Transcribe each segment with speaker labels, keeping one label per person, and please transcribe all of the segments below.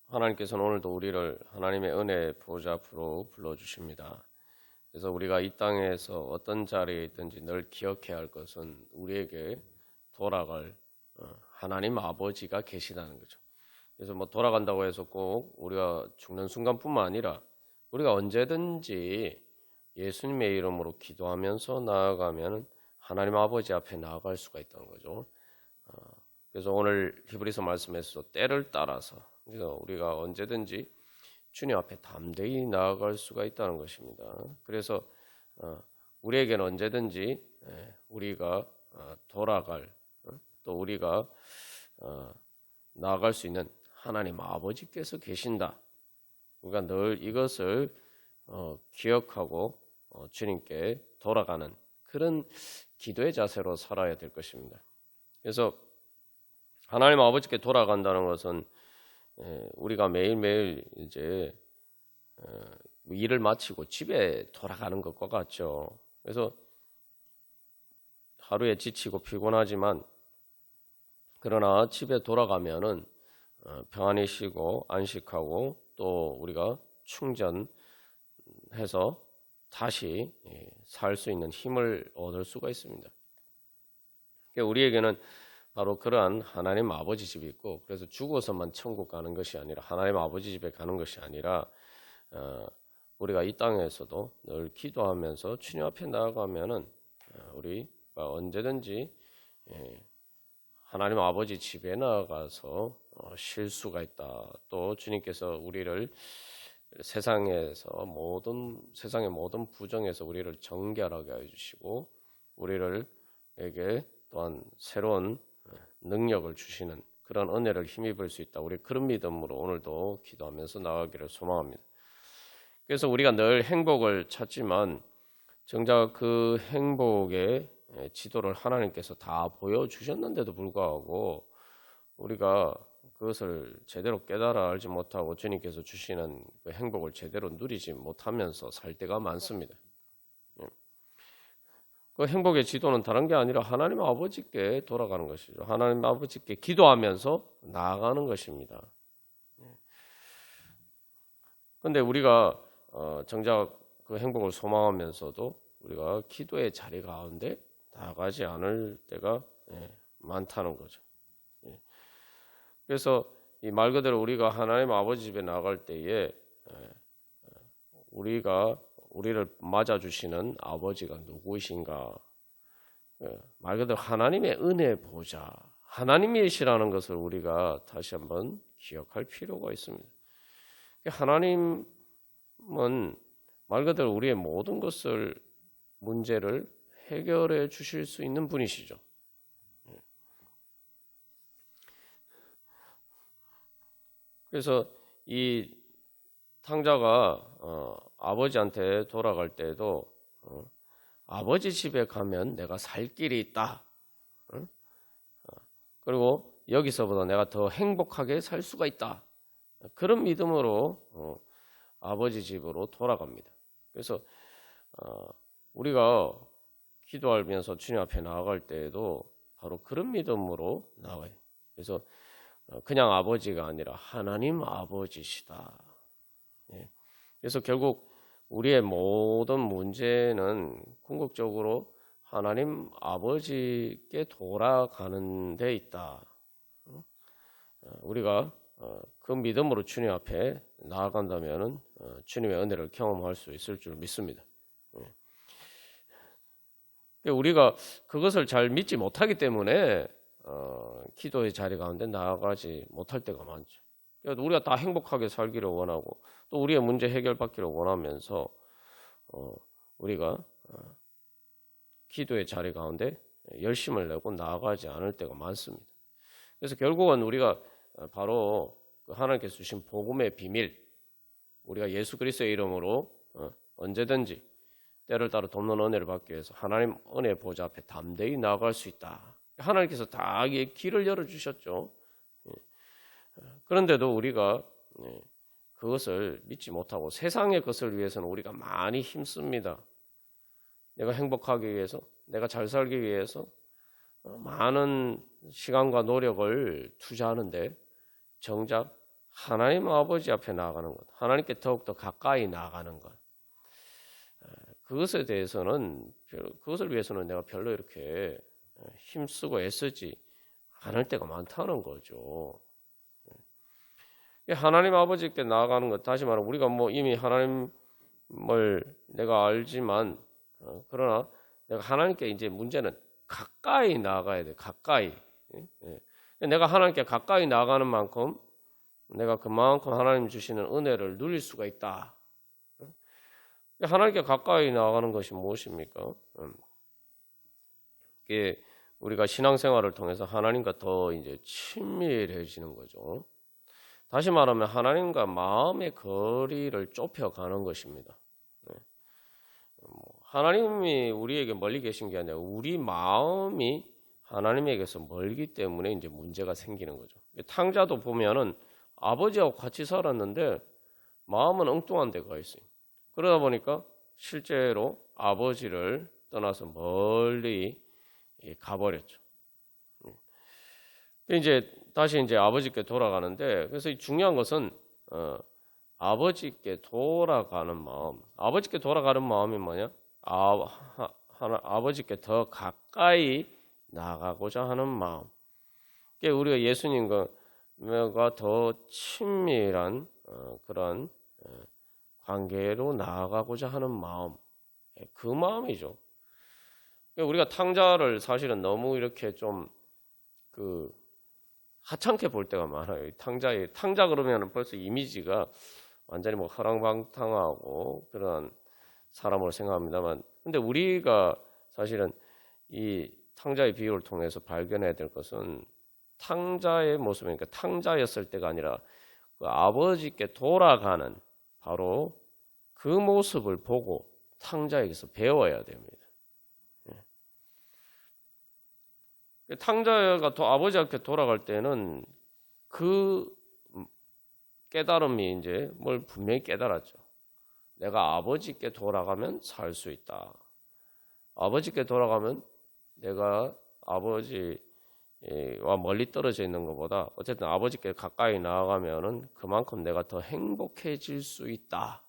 Speaker 1: 하나님께서는 오늘도 우리를 하나님의 은혜의 보좌 앞으로 불러주십니다. 그래서 우리가 이 땅에서 어떤 자리에 있든지 늘 기억해야 할 것은 우리에게 돌아갈 하나님 아버지가 계시다는 거죠. 그래서 뭐 돌아간다고 해서 꼭 우리가 죽는 순간뿐만 아니라 우리가 언제든지 예수님의 이름으로 기도하면서 나아가면 하나님 아버지 앞에 나아갈 수가 있다는 거죠. 그래서 오늘 히브리서 말씀에서 때를 따라서 그래서 우리가 언제든지 주님 앞에 담대히 나아갈 수가 있다는 것입니다. 그래서 우리에게는 언제든지 우리가 돌아갈 또 우리가 나아갈 수 있는 하나님 아버지께서 계신다. 우리가 늘 이것을 기억하고 주님께 돌아가는 그런 기도의 자세로 살아야 될 것입니다. 그래서 하나님 아버지께 돌아간다는 것은 우리가 매일매일 이제 일을 마치고 집에 돌아가는 것과 같죠. 그래서 하루에 지치고 피곤하지만 그러나 집에 돌아가면은 평안히 쉬고 안식하고 또 우리가 충전해서 다시 살 수 있는 힘을 얻을 수가 있습니다. 우리에게는 바로 그러한 하나님 아버지 집이 있고 그래서 죽어서만 천국 가는 것이 아니라 하나님 아버지 집에 가는 것이 아니라 우리가 이 땅에서도 늘 기도하면서 주님 앞에 나아가면은 우리가 언제든지 하나님 아버지 집에 나아가서 쉴 수가 있다. 또 주님께서 우리를 세상의 모든 부정에서 우리를 정결하게 해주시고 우리에게 또한 새로운 능력을 주시는 그런 은혜를 힘입을 수 있다. 우리 그런 믿음으로 오늘도 기도하면서 나아가기를 소망합니다. 그래서 우리가 늘 행복을 찾지만 정작 그 행복의 지도를 하나님께서 다 보여주셨는데도 불구하고 우리가 그것을 제대로 깨달아 알지 못하고 주님께서 주시는 그 행복을 제대로 누리지 못하면서 살 때가 많습니다. 그 행복의 지도는 다른 게 아니라 하나님 아버지께 돌아가는 것이죠. 하나님 아버지께 기도하면서 나아가는 것입니다. 그런데 우리가 정작 그 행복을 소망하면서도 우리가 기도의 자리 가운데 나아가지 않을 때가 많다는 거죠. 그래서 이 말 그대로 우리가 하나님 아버지 집에 나갈 때에 우리를 맞아주시는 아버지가 누구이신가? 말 그대로 하나님의 은혜 보좌, 하나님이시라는 것을 우리가 다시 한번 기억할 필요가 있습니다. 하나님은 말 그대로 우리의 모든 문제를 해결해 주실 수 있는 분이시죠. 그래서 이 탕자가 아버지한테 돌아갈 때도 아버지 집에 가면 내가 살 길이 있다. 그리고 여기서보다 내가 더 행복하게 살 수가 있다. 그런 믿음으로 아버지 집으로 돌아갑니다. 그래서 우리가 기도하면서 주님 앞에 나아갈 때에도 바로 그런 믿음으로 나와요. 그래서 그냥 아버지가 아니라 하나님 아버지시다. 그래서 결국 우리의 모든 문제는 궁극적으로 하나님 아버지께 돌아가는 데 있다. 우리가 그 믿음으로 주님 앞에 나아간다면 주님의 은혜를 경험할 수 있을 줄 믿습니다. 우리가 그것을 잘 믿지 못하기 때문에 기도의 자리 가운데 나아가지 못할 때가 많죠. 우리가 다 행복하게 살기를 원하고 또 우리의 문제 해결받기를 원하면서 우리가 기도의 자리 가운데 열심을 내고 나아가지 않을 때가 많습니다. 그래서 결국은 우리가 바로 하나님께서 주신 복음의 비밀, 우리가 예수 그리스도의 이름으로 언제든지 때를 따라 돕는 은혜를 받기 위해서 하나님 은혜 보좌 앞에 담대히 나아갈 수 있다. 하나님께서 다 길을 열어주셨죠. 그런데도 우리가 그것을 믿지 못하고 세상의 것을 위해서는 우리가 많이 힘씁니다. 내가 행복하기 위해서, 내가 잘 살기 위해서 많은 시간과 노력을 투자하는데 정작 하나님 아버지 앞에 나아가는 것, 하나님께 더욱더 가까이 나아가는 것, 그것에 대해서는 그것을 위해서는 내가 별로 이렇게 힘쓰고 애쓰지 않을 때가 많다는 거죠. 하나님 아버지께 나아가는 것, 다시 말하면 우리가 뭐 이미 하나님을 내가 알지만 그러나 내가 하나님께 이제 문제는 가까이 나아가야 돼. 가까이. 내가 하나님께 가까이 나아가는 만큼 내가 그만큼 하나님 주시는 은혜를 누릴 수가 있다. 하나님께 가까이 나아가는 것이 무엇입니까? 이게 우리가 신앙생활을 통해서 하나님과 더 이제 친밀해지는 거죠. 다시 말하면 하나님과 마음의 거리를 좁혀가는 것입니다. 하나님이 우리에게 멀리 계신 게 아니라 우리 마음이 하나님에게서 멀기 때문에 이제 문제가 생기는 거죠. 탕자도 보면은 아버지하고 같이 살았는데 마음은 엉뚱한 데가 있어요. 그러다 보니까 실제로 아버지를 떠나서 멀리 가버렸죠. 이제 다시 이제 아버지께 돌아가는데, 그래서 중요한 것은 아버지께 돌아가는 마음. 아버지께 돌아가는 마음이 뭐냐? 아버지께 더 가까이 나가고자 하는 마음. 우리가 예수님과 더 친밀한 그런 관계로 나아가고자 하는 마음, 그 마음이죠. 우리가 탕자를 사실은 너무 이렇게 좀 하찮게 볼 때가 많아요. 탕자 그러면 벌써 이미지가 완전히 뭐 허랑방탕하고 그런 사람으로 생각합니다만, 근데 우리가 사실은 이 탕자의 비유를 통해서 발견해야 될 것은 탕자의 모습이니까 탕자였을 때가 아니라 그 아버지께 돌아가는 바로 그 모습을 보고 탕자에게서 배워야 됩니다. 탕자가 아버지 앞에 돌아갈 때는 그 깨달음이 이제 뭘 분명히 깨달았죠. 내가 아버지께 돌아가면 살 수 있다. 아버지께 돌아가면 내가 아버지와 멀리 떨어져 있는 것보다 어쨌든 아버지께 가까이 나아가면은 그만큼 내가 더 행복해질 수 있다.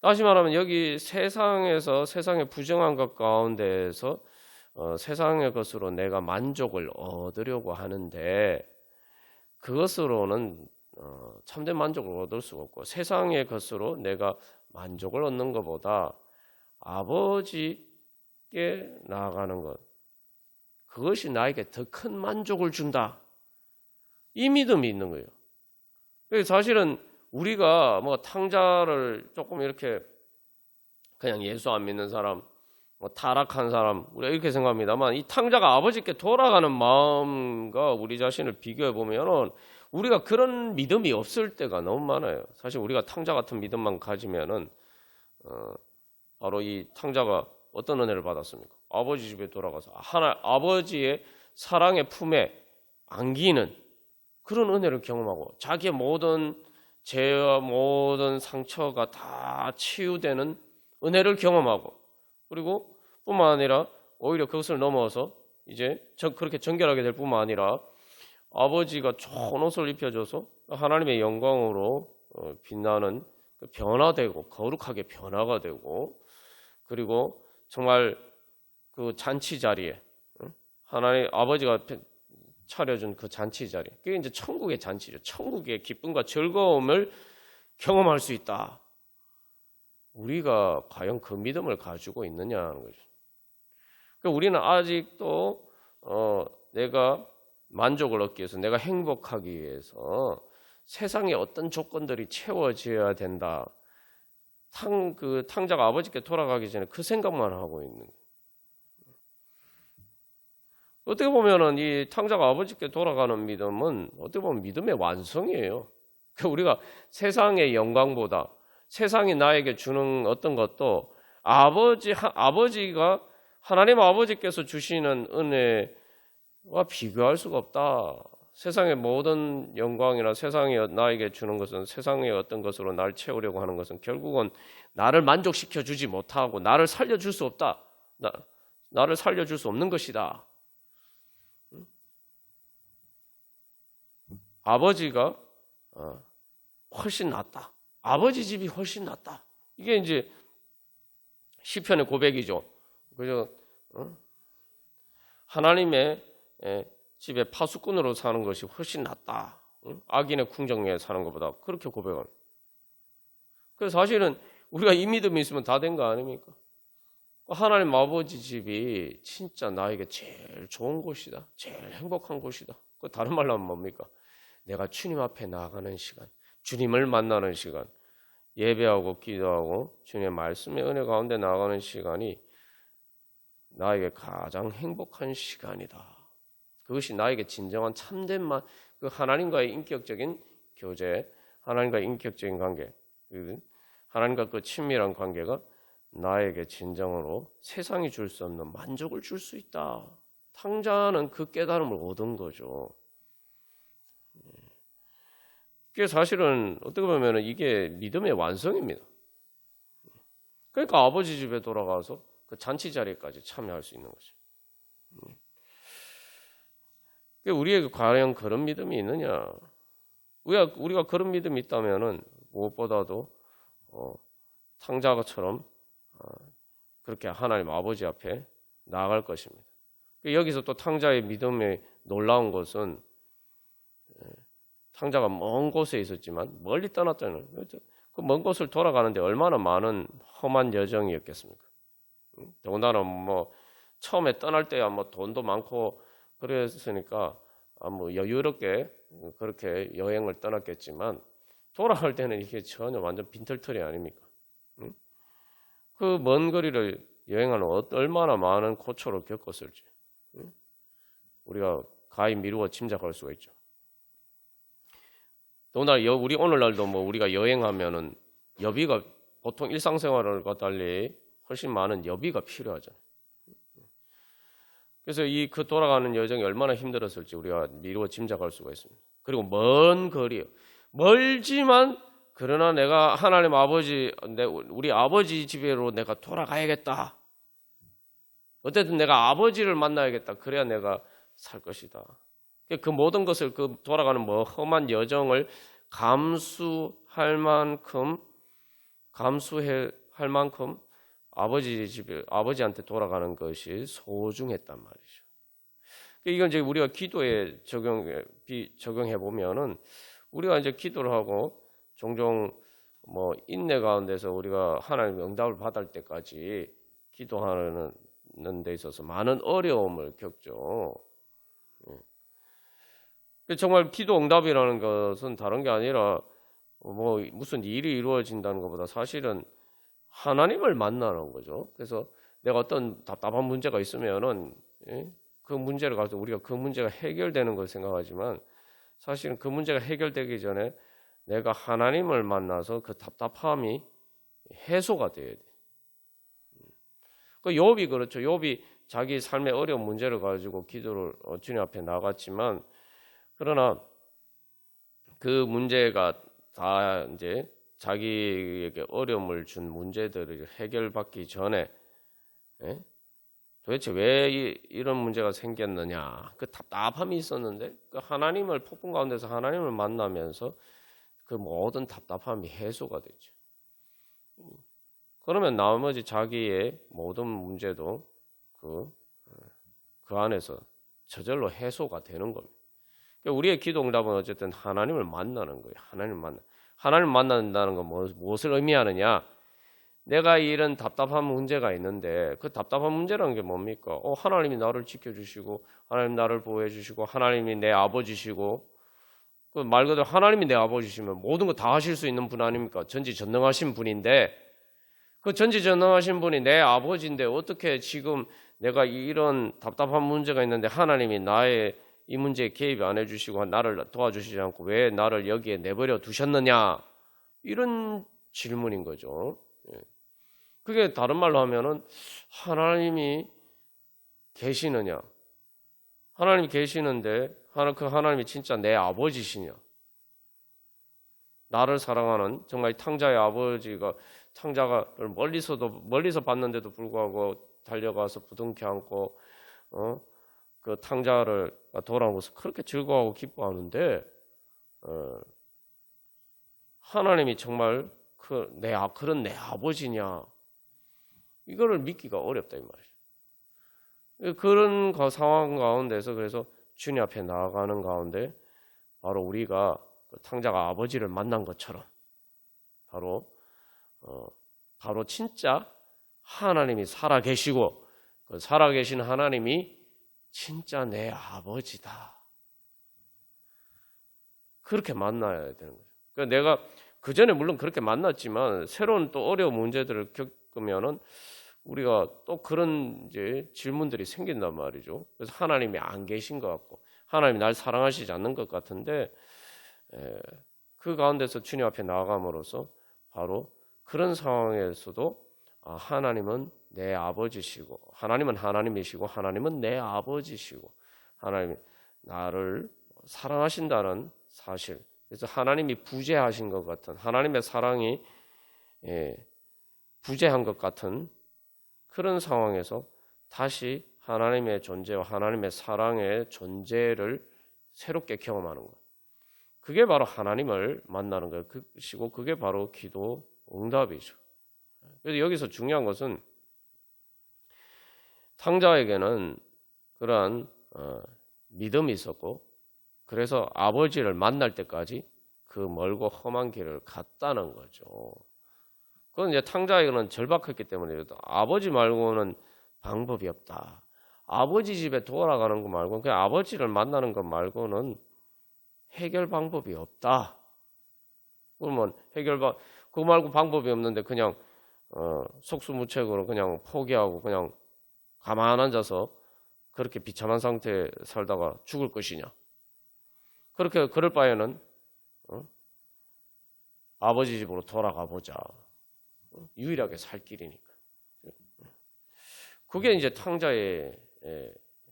Speaker 1: 다시 말하면 여기 세상에서 세상의 부정한 것 가운데에서 세상의 것으로 내가 만족을 얻으려고 하는데 그것으로는 참된 만족을 얻을 수가 없고, 세상의 것으로 내가 만족을 얻는 것보다 아버지께 나아가는 것, 그것이 나에게 더 큰 만족을 준다. 이 믿음이 있는 거예요. 사실은 우리가 뭐 탕자를 조금 이렇게 그냥 예수 안 믿는 사람, 뭐 타락한 사람, 우리가 이렇게 생각합니다만, 이 탕자가 아버지께 돌아가는 마음과 우리 자신을 비교해 보면은 우리가 그런 믿음이 없을 때가 너무 많아요. 사실 우리가 탕자 같은 믿음만 가지면은 바로 이 탕자가 어떤 은혜를 받았습니까? 아버지 집에 돌아가서 아버지의 사랑의 품에 안기는 그런 은혜를 경험하고, 자기의 모든 죄와 모든 상처가 다 치유되는 은혜를 경험하고, 그리고 뿐만 아니라 오히려 그것을 넘어서 이제 그렇게 정결하게 될 뿐만 아니라 아버지가 좋은 옷을 입혀줘서 하나님의 영광으로 빛나는 변화되고 거룩하게 변화가 되고, 그리고 정말 그 잔치 자리에 하나님 아버지가 차려준 그 잔치 자리, 그게 이제 천국의 잔치죠. 천국의 기쁨과 즐거움을 경험할 수 있다. 우리가 과연 그 믿음을 가지고 있느냐는 거죠. 그러니까 우리는 아직도 내가 만족을 얻기 위해서, 내가 행복하기 위해서 세상의 어떤 조건들이 채워져야 된다. 그 탕자가 아버지께 돌아가기 전에 그 생각만 하고 있는 거예요. 어떻게 보면은 이 탕자가 아버지께 돌아가는 믿음은 어떻게 보면 믿음의 완성이에요. 그러니까 우리가 세상의 영광보다 세상이 나에게 주는 어떤 것도 아버지가 하나님 아버지께서 주시는 은혜와 비교할 수가 없다. 세상의 모든 영광이나 세상이 나에게 주는 것은, 세상의 어떤 것으로 나를 채우려고 하는 것은 결국은 나를 만족시켜 주지 못하고 나를 살려줄 수 없다. 나를 살려줄 수 없는 것이다. 아버지가 훨씬 낫다. 아버지 집이 훨씬 낫다. 이게 이제 시편의 고백이죠. 그죠? 하나님의 집에 파수꾼으로 사는 것이 훨씬 낫다. 악인의 궁정에 사는 것보다 그렇게 고백합니다. 그래서 사실은 우리가 이 믿음이 있으면 다 된 거 아닙니까? 하나님 아버지 집이 진짜 나에게 제일 좋은 곳이다. 제일 행복한 곳이다. 그 다른 말로 하면 뭡니까? 내가 주님 앞에 나아가는 시간, 주님을 만나는 시간, 예배하고 기도하고 주님의 말씀의 은혜 가운데 나아가는 시간이 나에게 가장 행복한 시간이다. 그것이 나에게 진정한 참된 그 하나님과의 인격적인 교제, 하나님과의 인격적인 관계, 하나님과 그 친밀한 관계가 나에게 진정으로 세상이 줄 수 없는 만족을 줄 수 있다. 탕자는 그 깨달음을 얻은 거죠. 그게 사실은 어떻게 보면 이게 믿음의 완성입니다. 그러니까 아버지 집에 돌아가서 그 잔치 자리까지 참여할 수 있는 거죠. 우리에게 과연 그런 믿음이 있느냐? 우리가 그런 믿음이 있다면은 무엇보다도 탕자처럼 그렇게 하나님 아버지 앞에 나아갈 것입니다. 여기서 또 탕자의 믿음에 놀라운 것은 탕자가 먼 곳에 있었지만 멀리 떠났다는 그 먼 곳을 돌아가는데 얼마나 많은 험한 여정이었겠습니까? 더군다나 뭐 처음에 떠날 때야 뭐 돈도 많고 그랬으니까 뭐 여유롭게 그렇게 여행을 떠났겠지만 돌아갈 때는 이게 전혀 완전 빈털터리 아닙니까? 그 먼 거리를 여행하는 얼마나 많은 고초를 겪었을지 우리가 가히 미루어 짐작할 수가 있죠. 더군다나 우리 오늘날도 뭐 우리가 여행하면은 여비가 보통 일상생활과 달리 훨씬 많은 여비가 필요하잖아요. 그래서 그 돌아가는 여정이 얼마나 힘들었을지 우리가 미루어 짐작할 수가 있습니다. 그리고 먼 거리요. 멀지만 그러나 내가 하나님 아버지, 우리 아버지 집으로 내가 돌아가야겠다. 어쨌든 내가 아버지를 만나야겠다. 그래야 내가 살 것이다. 그 모든 것을 그 돌아가는 뭐 험한 여정을 감수할 만큼 아버지 집에 아버지한테 돌아가는 것이 소중했단 말이죠. 이건 이제 우리가 기도에 적용해 보면은 우리가 이제 기도를 하고 종종 뭐 인내 가운데서 우리가 하나님의 응답을 받을 때까지 기도하는 데 있어서 많은 어려움을 겪죠. 정말 기도 응답이라는 것은 다른 게 아니라 뭐 무슨 일이 이루어진다는 것보다 사실은 하나님을 만나는 거죠. 그래서 내가 어떤 답답한 문제가 있으면은 그 문제를 가지고 우리가 그 문제가 해결되는 걸 생각하지만 사실은 그 문제가 해결되기 전에 내가 하나님을 만나서 그 답답함이 해소가 돼야 돼. 그 욥이 그렇죠. 욥이 자기 삶의 어려운 문제를 가지고 기도를 주님 앞에 나갔지만 그러나 그 문제가 다 이제 자기에게 어려움을 준 문제들을 해결받기 전에 도대체 왜 이런 문제가 생겼느냐 그 답답함이 있었는데 그 하나님을 폭풍 가운데서 하나님을 만나면서 그 모든 답답함이 해소가 되죠. 그러면 나머지 자기의 모든 문제도 그 안에서 저절로 해소가 되는 겁니다. 우리의 기도 응답은 어쨌든 하나님을 만나는 거예요. 하나님을 만난다는 건 무엇을 의미하느냐? 내가 이런 답답한 문제가 있는데 그 답답한 문제라는 게 뭡니까? 하나님이 나를 지켜주시고 하나님 나를 보호해주시고 하나님이 내 아버지시고 그 말 그대로 하나님이 내 아버지시면 모든 거 다 하실 수 있는 분 아닙니까? 전지전능하신 분인데 그 전지전능하신 분이 내 아버지인데 어떻게 지금 내가 이런 답답한 문제가 있는데 하나님이 나의 이 문제에 개입 안 해주시고 나를 도와주시지 않고 왜 나를 여기에 내버려 두셨느냐 이런 질문인 거죠. 그게 다른 말로 하면은 하나님이 계시느냐 하나님이 계시는데 그 하나님이 진짜 내 아버지시냐 나를 사랑하는 정말 탕자의 아버지가 탕자가 멀리서 봤는데도 불구하고 달려가서 부둥켜 안고 그 탕자를 돌아오면서 그렇게 즐거워하고 기뻐하는데 하나님이 정말 그런 내 아버지냐, 이거를 믿기가 어렵다 이 말이죠. 그런 상황 가운데서 그래서 주님 앞에 나아가는 가운데 바로 우리가 탕자가 아버지를 만난 것처럼 바로 진짜 하나님이 살아계시고 그 살아계신 하나님이 진짜 내 아버지다, 그렇게 만나야 되는 거죠. 그러니까 내가 그 전에 물론 그렇게 만났지만 새로운 또 어려운 문제들을 겪으면은 우리가 또 그런 이제 질문들이 생긴단 말이죠. 그래서 하나님이 안 계신 것 같고 하나님이 날 사랑하시지 않는 것 같은데, 그 가운데서 주님 앞에 나아감으로써 바로 그런 상황에서도 하나님은 내 아버지시고 하나님은 하나님이시고 하나님은 내 아버지시고 하나님이 나를 사랑하신다는 사실, 그래서 하나님이 부재하신 것 같은, 하나님의 사랑이 부재한 것 같은 그런 상황에서 다시 하나님의 존재와 하나님의 사랑의 존재를 새롭게 경험하는 것, 그게 바로 하나님을 만나는 것이고 그게 바로 기도 응답이죠. 그래서 여기서 중요한 것은 탕자에게는 그러한 믿음이 있었고 그래서 아버지를 만날 때까지 그 멀고 험한 길을 갔다는 거죠. 그건 이제 탕자에게는 절박했기 때문에 아버지 말고는 방법이 없다. 아버지 집에 돌아가는 거 말고 그냥 아버지를 만나는 것 말고는 해결 방법이 없다. 그러면 그거 말고 방법이 없는데 그냥 속수무책으로 그냥 포기하고 그냥 가만 앉아서 그렇게 비참한 상태에 살다가 죽을 것이냐? 그럴 바에는 아버지 집으로 돌아가 보자. 유일하게 살 길이니까. 그게 이제 탕자의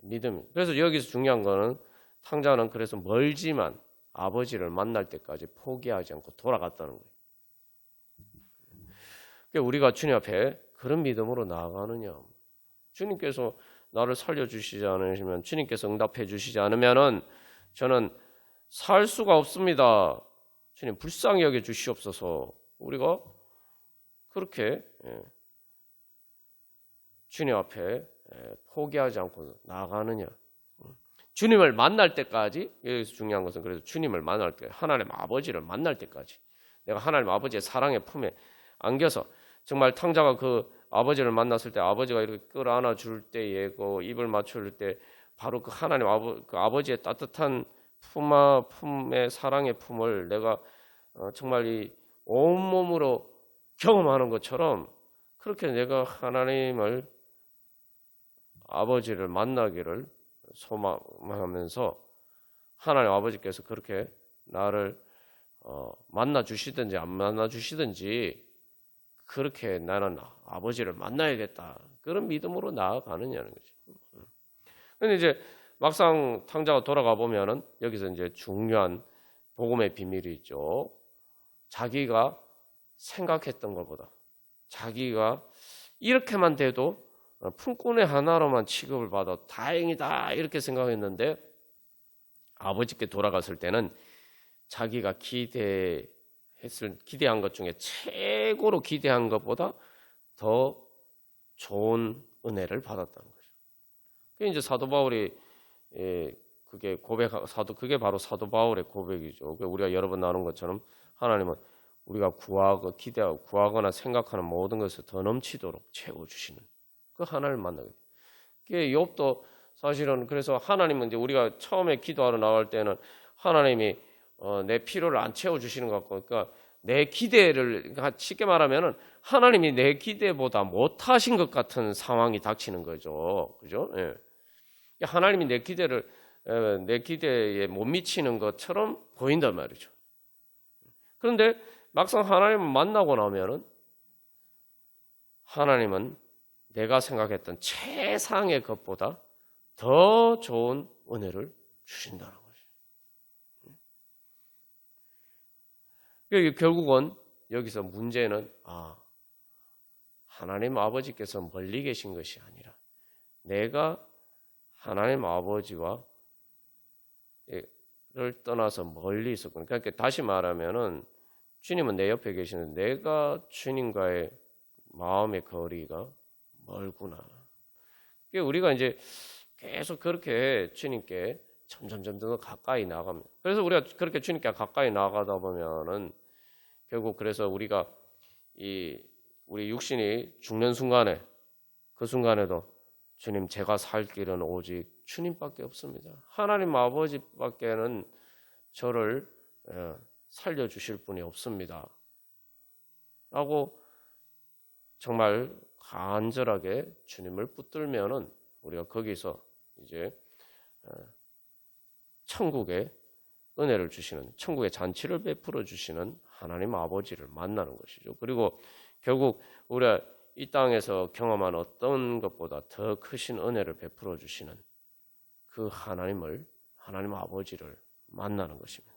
Speaker 1: 믿음. 그래서 여기서 중요한 거는 탕자는 그래서 멀지만 아버지를 만날 때까지 포기하지 않고 돌아갔다는 거예요. 그러니까 우리가 주님 앞에 그런 믿음으로 나아가느냐. 주님께서 나를 살려주시지 않으시면, 주님께서 응답해 주시지 않으면은 저는 살 수가 없습니다. 주님 불쌍히 여겨 주시옵소서. 우리가 그렇게 주님 앞에 포기하지 않고 나아가느냐. 주님을 만날 때까지, 여기서 중요한 것은 그래서 주님을 만날 때, 하나님 아버지를 만날 때까지 내가 하나님 아버지의 사랑의 품에 안겨서 정말 탕자가 그 아버지를 만났을 때 아버지가 이렇게 끌어안아 줄 때에 그 입을 맞출 때 바로 그 하나님 그 아버지의 따뜻한 품의 사랑의 품을 내가 정말 이 온몸으로 경험하는 것처럼 그렇게 내가 하나님을 아버지를 만나기를 소망하면서 하나님 아버지께서 그렇게 나를 만나 주시든지 안 만나 주시든지 그렇게 나는 아버지를 만나야겠다, 그런 믿음으로 나아가느냐는 거지. 근데 이제 막상 탕자가 돌아가 보면은 여기서 이제 중요한 복음의 비밀이 있죠. 자기가 생각했던 것보다 자기가 이렇게만 돼도 품꾼의 하나로만 취급을 받아 다행이다 이렇게 생각했는데 아버지께 돌아갔을 때는 자기가 기대한 것 중에 최고로 기대한 것보다 더 좋은 은혜를 받았다는 거죠. 그게 이제 사도 바울이 그게 바로 사도 바울의 고백이죠. 우리가 여러 번 나눈 것처럼 하나님은 우리가 구하거나 생각하는 모든 것을 더 넘치도록 채워주시는 그 하나님을 만나게 돼요. 그게 욥도 사실은 그래서 하나님은 이제 우리가 처음에 기도하러 나갈 때는 하나님이 내 필요를 안 채워주시는 것 같고, 그러니까 내 기대를, 그러니까 쉽게 말하면은 하나님이 내 기대보다 못하신 것 같은 상황이 닥치는 거죠. 그죠? 예. 하나님이 내 기대에 못 미치는 것처럼 보인단 말이죠. 그런데 막상 하나님을 만나고 나면은 하나님은 내가 생각했던 최상의 것보다 더 좋은 은혜를 주신다는 거죠. 결국은 여기서 문제는 하나님 아버지께서 멀리 계신 것이 아니라 내가 하나님 아버지와 떠나서 멀리 있었구나. 그러니까 다시 말하면은 주님은 내 옆에 계시는데 내가 주님과의 마음의 거리가 멀구나. 그러니까 우리가 이제 계속 그렇게 주님께 점점 더 가까이 나가면, 그래서 우리가 그렇게 주님께 가까이 나가다 보면은 결국 그래서 우리가 우리 육신이 죽는 순간에, 그 순간에도 주님, 제가 살 길은 오직 주님밖에 없습니다. 하나님 아버지밖에는 저를 살려주실 분이 없습니다. 라고 정말 간절하게 주님을 붙들면은 우리가 거기서 이제 천국의 은혜를 주시는, 천국의 잔치를 베풀어 주시는 하나님 아버지를 만나는 것이죠. 그리고 결국 우리가 이 땅에서 경험한 어떤 것보다 더 크신 은혜를 베풀어 주시는 그 하나님 아버지를 만나는 것입니다.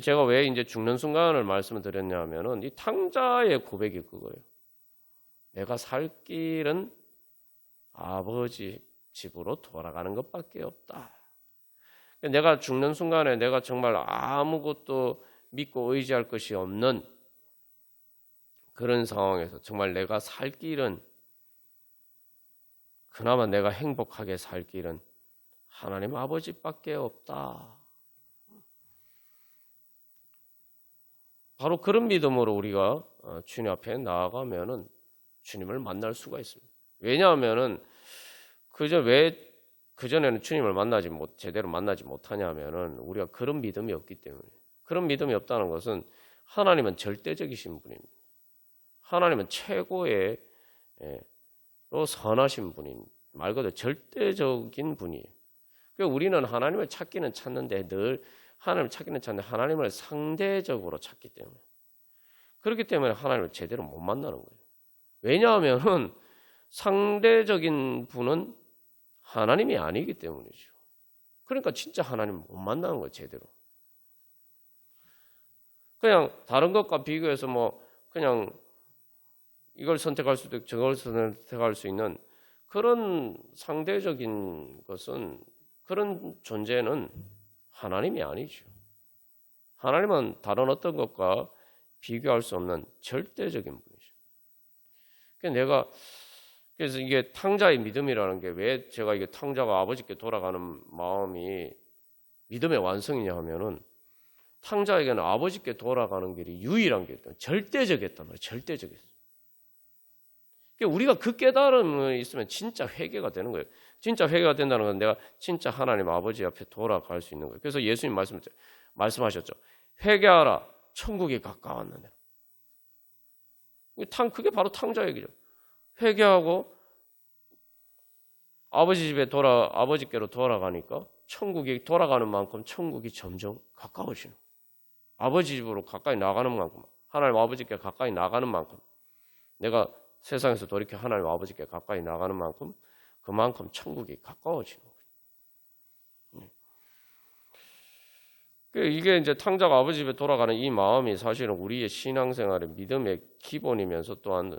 Speaker 1: 제가 왜 이제 죽는 순간을 말씀을 드렸냐면은 이 탕자의 고백이 그거예요. 내가 살 길은 아버지 집으로 돌아가는 것밖에 없다. 내가 죽는 순간에 내가 정말 아무것도 믿고 의지할 것이 없는 그런 상황에서 정말 내가 살 길은, 그나마 내가 행복하게 살 길은 하나님 아버지밖에 없다. 바로 그런 믿음으로 우리가 주님 앞에 나아가면은 주님을 만날 수가 있습니다. 왜냐하면은 그전에는 주님을 제대로 만나지 못하냐면은 우리가 그런 믿음이 없기 때문에. 그런 믿음이 없다는 것은 하나님은 절대적이신 분입니다. 하나님은 최고의 선하신 분인, 말 그대로 절대적인 분이에요. 그러니까 우리는 하나님을 찾기는 찾는데 늘 하나님을 찾기는 찾는데 하나님을 상대적으로 찾기 때문에, 그렇기 때문에 하나님을 제대로 못 만나는 거예요. 왜냐하면은 상대적인 분은 하나님이 아니기 때문이죠. 그러니까 진짜 하나님을 못 만나는 거예요, 제대로. 그냥 다른 것과 비교해서 그냥 이걸 선택할 수도 있고 저걸 선택할 수 있는 그런 상대적인 것은, 그런 존재는 하나님이 아니죠. 하나님은 다른 어떤 것과 비교할 수 없는 절대적인 분이죠. 그래서 이게 탕자의 믿음이라는 게, 왜 제가 이게 탕자가 아버지께 돌아가는 마음이 믿음의 완성이냐 하면은, 탕자에게는 아버지께 돌아가는 길이 유일한 게 있다. 절대적이었단 말이에요. 절대적이었어요. 그러니까 우리가 그 깨달음이 있으면 진짜 회개가 되는 거예요. 진짜 회개가 된다는 건 내가 진짜 하나님 아버지 앞에 돌아갈 수 있는 거예요. 그래서 예수님 말씀하셨죠. 회개하라, 천국이 가까웠느니라. 그게 바로 탕자 얘기죠. 회개하고 아버지께로 돌아가니까 천국이 돌아가는 만큼 천국이 점점 가까워지는 거예요. 아버지 집으로 가까이 나가는 만큼, 하나님 아버지께 가까이 나가는 만큼, 내가 세상에서 돌이켜 하나님 아버지께 가까이 나가는 만큼 그만큼 천국이 가까워지는 거예요. 이게 이제 탕자가 아버지 집에 돌아가는 이 마음이 사실은 우리의 신앙생활의 믿음의 기본이면서 또한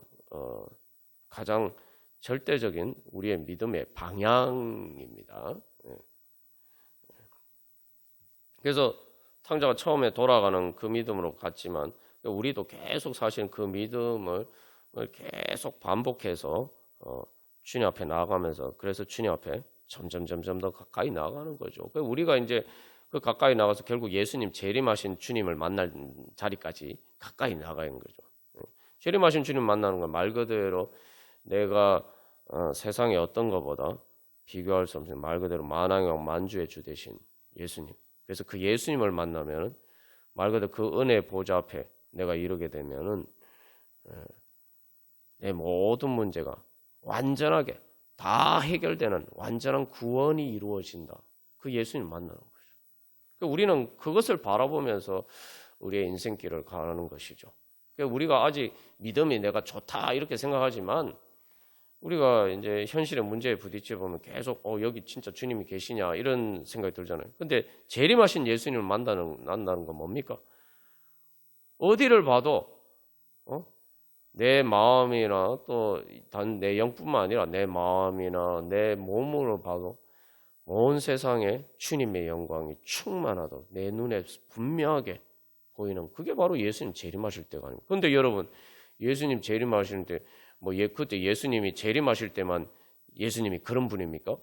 Speaker 1: 가장 절대적인 우리의 믿음의 방향입니다. 그래서 탕자가 처음에 돌아가는 그 믿음으로 갔지만 우리도 계속 사실 그 믿음을 계속 반복해서 주님 앞에 나아가면서, 그래서 주님 앞에 점점 더 가까이 나아가는 거죠. 우리가 이제 그 가까이 나가서 결국 예수님 재림하신 주님을 만날 자리까지 가까이 나가는 거죠. 재림하신 주님 만나는 건 말 그대로 내가 세상의 어떤 것보다 비교할 수 없는 말 그대로 만왕의 왕 만주의 주 되신 예수님. 그래서 그 예수님을 만나면 말 그대로 그 은혜 보좌 앞에 내가 이르게 되면은 내 모든 문제가 완전하게 다 해결되는 완전한 구원이 이루어진다. 그 예수님 만나는 거죠. 우리는 그것을 바라보면서 우리의 인생길을 가는 것이죠. 우리가 아직 믿음이 내가 좋다 이렇게 생각하지만, 우리가 이제 현실의 문제에 부딪혀 보면 계속 여기 진짜 주님이 계시냐 이런 생각이 들잖아요. 근데 재림하신 예수님을 만나는 건 뭡니까? 어디를 봐도 내 마음이나 또 단 내 영뿐만 아니라 내 마음이나 내 몸으로 봐도 온 세상에 주님의 영광이 충만하다고 내 눈에 분명하게 보이는 그게 바로 예수님 재림하실 때가 아닙니까? 그런데 여러분 예수님 재림하실 때 그때 예수님이 재림하실 때만 예수님이 그런 분입니까?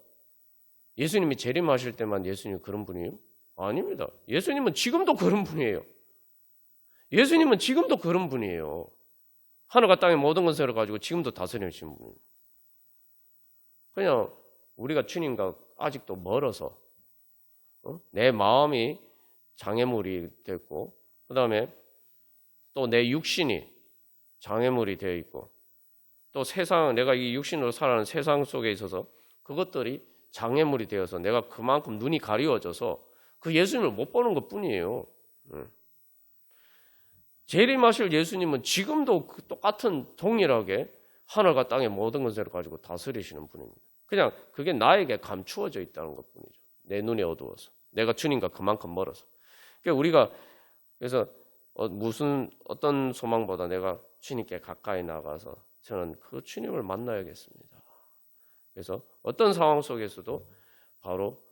Speaker 1: 예수님이 재림하실 때만 예수님이 그런 분이에요? 아닙니다. 예수님은 지금도 그런 분이에요. 예수님은 지금도 그런 분이에요. 하늘과 땅의 모든 것을 가지고 지금도 다스리시는 분이에요. 그냥 우리가 주님과 아직도 멀어서 내 마음이 장애물이 됐고 그 다음에 또 내 육신이 장애물이 되어 있고 또 세상 내가 이 육신으로 살아가는 세상 속에 있어서 그것들이 장애물이 되어서 내가 그만큼 눈이 가리워져서 그 예수님을 못 보는 것뿐이에요. 재림하실 예수님은 지금도 똑같은 동일하게 하늘과 땅의 모든 것을 가지고 다스리시는 분입니다. 그냥 그게 나에게 감추어져 있다는 것뿐이죠. 내 눈이 어두워서 내가 주님과 그만큼 멀어서. 그러니까 우리가 그래서 어떤 소망보다 내가 주님께 가까이 나가서 저는 그 주님을 만나야겠습니다. 그래서 어떤 상황 속에서도 바로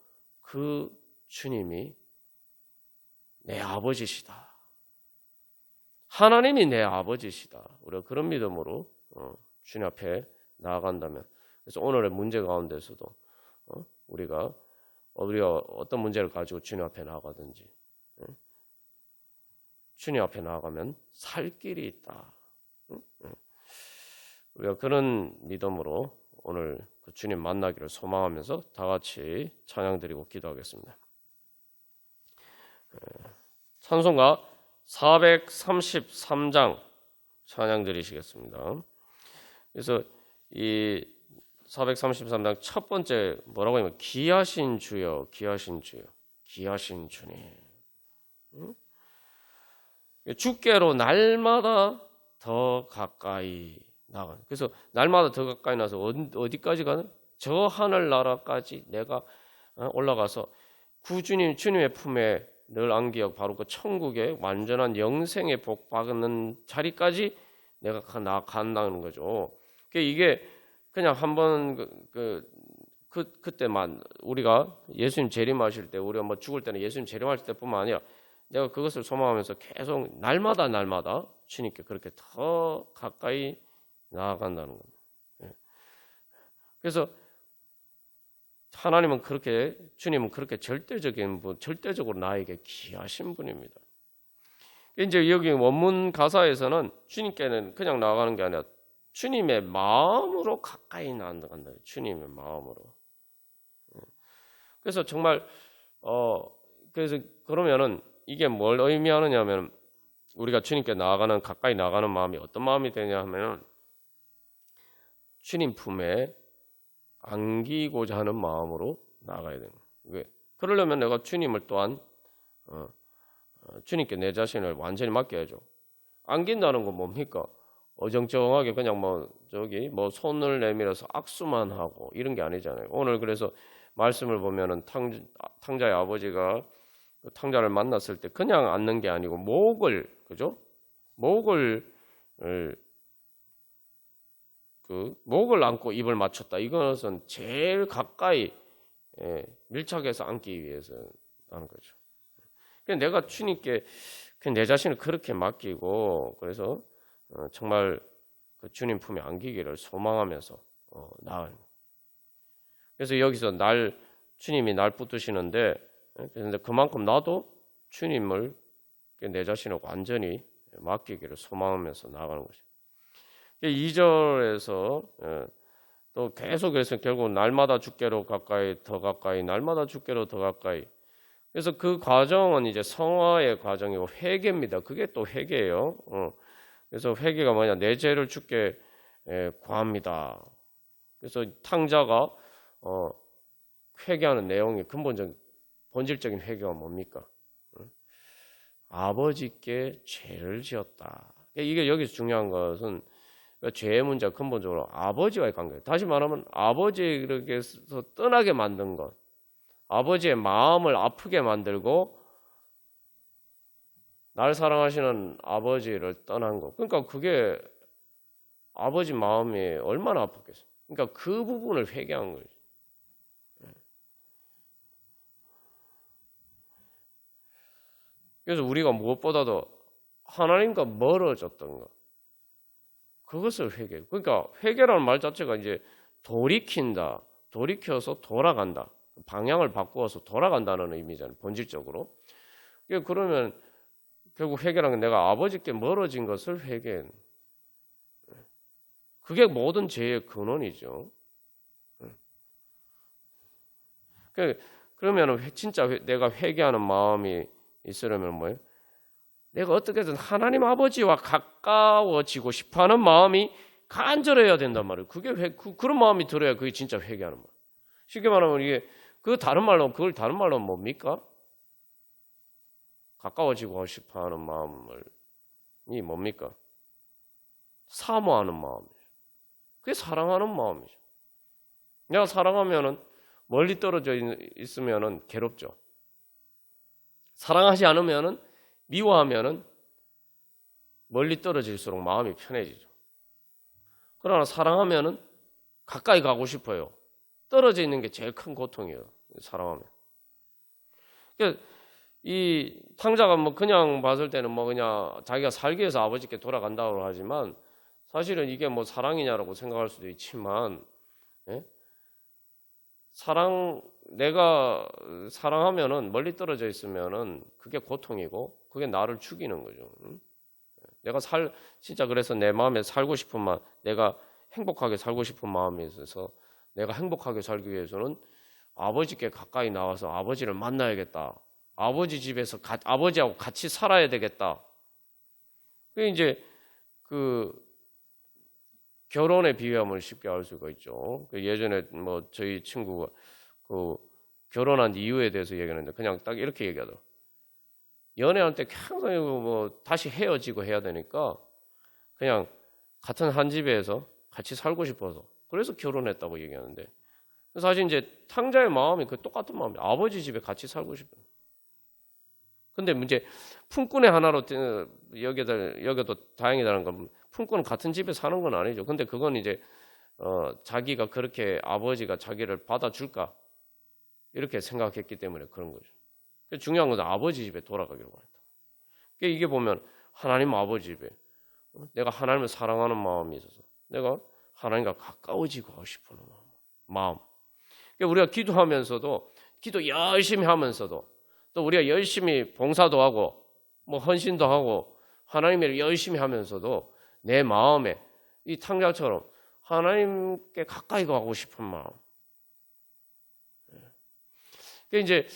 Speaker 1: 그 주님이 내 아버지시다. 하나님이 내 아버지시다. 우리가 그런 믿음으로 주님 앞에 나아간다면 그래서 오늘의 문제 가운데서도 우리가 어떤 문제를 가지고 주님 앞에 나아가든지 주님 앞에 나아가면 살 길이 있다. 우리가 그런 믿음으로 오늘 그 주님 만나기를 소망하면서 다 같이 찬양드리고 기도하겠습니다. 찬송가 433장 찬양드리시겠습니다. 그래서 이 433장 첫 번째 뭐라고 하냐면 귀하신 주여, 귀하신 주여, 귀하신 주님. 주께로 날마다 더 가까이 나가는. 그래서 날마다 더 가까이 나서 어디까지 가는? 저 하늘나라까지 내가 올라가서 구주님 주님의 품에 늘 안기어 바로 그 천국의 완전한 영생의 복 받는 자리까지 내가 간다는 거죠. 이게 그냥 한번 그때만 우리가 예수님 재림하실 때 우리가 죽을 때는 예수님 재림하실 때뿐만 아니라 내가 그것을 소망하면서 계속 날마다 주님께 그렇게 더 가까이 나아간다는 겁니다. 그래서 하나님은 주님은 그렇게 절대적으로 나에게 귀하신 분입니다. 이제 여기 원문 가사에서는 주님께는 그냥 나아가는 게 아니라 주님의 마음으로 가까이 나아간다. 주님의 마음으로. 그래서 정말 그래서 그러면은 이게 뭘 의미하느냐면 우리가 주님께 가까이 나가는 마음이 어떤 마음이 되냐 하면은 주님 품에 안기고자 하는 마음으로 나가야 되는 거예요. 그러려면 내가 주님을 또한 주님께 내 자신을 완전히 맡겨야죠. 안긴다는 건 뭡니까? 어정쩡하게 그냥 손을 내밀어서 악수만 하고 이런 게 아니잖아요. 오늘 그래서 말씀을 보면은 탕자의 아버지가 탕자를 만났을 때 그냥 앉는 게 아니고 목을 안고 입을 맞췄다. 이것은 제일 가까이 밀착해서 앉기 위해서 하는 거죠. 내가 주님께 내 자신을 그렇게 맡기고 그래서 정말 그 주님 품에 안기기를 소망하면서 나아가는. 그래서 여기서 주님이 날 붙드시는데 그런데 그만큼 나도 주님을 내 자신을 완전히 맡기기를 소망하면서 나아가는 것이죠. 2절에서 또 계속해서 결국 날마다 주께로 가까이 더 가까이 날마다 주께로 더 가까이. 그래서 그 과정은 이제 성화의 과정이고 회개입니다. 그게 또 회개예요. 그래서 회개가 뭐냐? 내 죄를 주께 구합니다. 그래서 탕자가 회개하는 내용이 본질적인 회개가 뭡니까? 아버지께 죄를 지었다. 이게 여기서 중요한 것은 죄의 문제가 근본적으로 아버지와의 관계예요. 다시 말하면 아버지에게서 떠나게 만든 것, 아버지의 마음을 아프게 만들고 날 사랑하시는 아버지를 떠난 것. 그러니까 그게 아버지 마음이 얼마나 아팠겠어요. 그러니까 그 부분을 회개한 거죠. 그래서 우리가 무엇보다도 하나님과 멀어졌던 것, 그것을 회개. 그러니까 회개라는 말 자체가 이제 돌이킨다, 돌이켜서 돌아간다, 방향을 바꾸어서 돌아간다는 의미잖아요, 본질적으로. 그러면 결국 회개라는 게 내가 아버지께 멀어진 것을 회개해. 그게 모든 죄의 근원이죠. 그러면 진짜 내가 회개하는 마음이 있으려면 뭐예요? 내가 어떻게든 하나님 아버지와 가까워지고 싶어하는 마음이 간절해야 된단 말이에요. 그런 마음이 들어야 그게 진짜 회개하는 말. 쉽게 말하면 이게 그걸 다른 말로 뭡니까? 가까워지고 싶어하는 마음이 뭡니까? 사모하는 마음이죠. 그게 사랑하는 마음이죠. 내가 사랑하면은 멀리 떨어져 있으면은 괴롭죠. 사랑하지 않으면은 미워하면은 멀리 떨어질수록 마음이 편해지죠. 그러나 사랑하면은 가까이 가고 싶어요. 떨어져 있는 게 제일 큰 고통이에요. 사랑하면. 그러니까 이 탕자가 뭐 그냥 봤을 때는 뭐 그냥 자기가 살기 위해서 아버지께 돌아간다고 하지만 사실은 이게 뭐 사랑이냐라고 생각할 수도 있지만, 예? 내가 사랑하면은 멀리 떨어져 있으면은 그게 고통이고 그게 나를 죽이는 거죠. 내가 진짜 그래서 내 마음에 살고 싶은 마음, 내가 행복하게 살고 싶은 마음이 있어서 내가 행복하게 살기 위해서는 아버지께 가까이 나와서 아버지를 만나야겠다. 아버지 집에서 아버지하고 같이 살아야 되겠다. 그게 이제 결혼에 비유하면 쉽게 알 수가 있죠. 예전에 뭐 저희 친구가 결혼한 이유에 대해서 얘기하는데 그냥 딱 이렇게 얘기하더라고요. 연애할 때 항상 뭐 다시 헤어지고 해야 되니까 그냥 같은 한 집에서 같이 살고 싶어서 그래서 결혼했다고 얘기하는데 사실 이제 탕자의 마음이 그 똑같은 마음이에요. 아버지 집에 같이 살고 싶어요. 근데 문제 품꾼의 하나로 여겨도 다행이라는 건 품꾼은 같은 집에 사는 건 아니죠. 근데 그건 이제 자기가 그렇게 아버지가 자기를 받아줄까 이렇게 생각했기 때문에 그런 거죠. 중요한 건 아버지 집에 돌아가기로 했다. 이게 보면 하나님 아버지 집에 내가 하나님을 사랑하는 마음이 있어서 내가 하나님과 가까워지고 하고 싶은 마음. 우리가 기도하면서도 기도 열심히 하면서도 또 우리가 열심히 봉사도 하고 뭐 헌신도 하고 하나님을 열심히 하면서도 내 마음에 이 탕자처럼 하나님께 가까이 가고 싶은 마음. 이제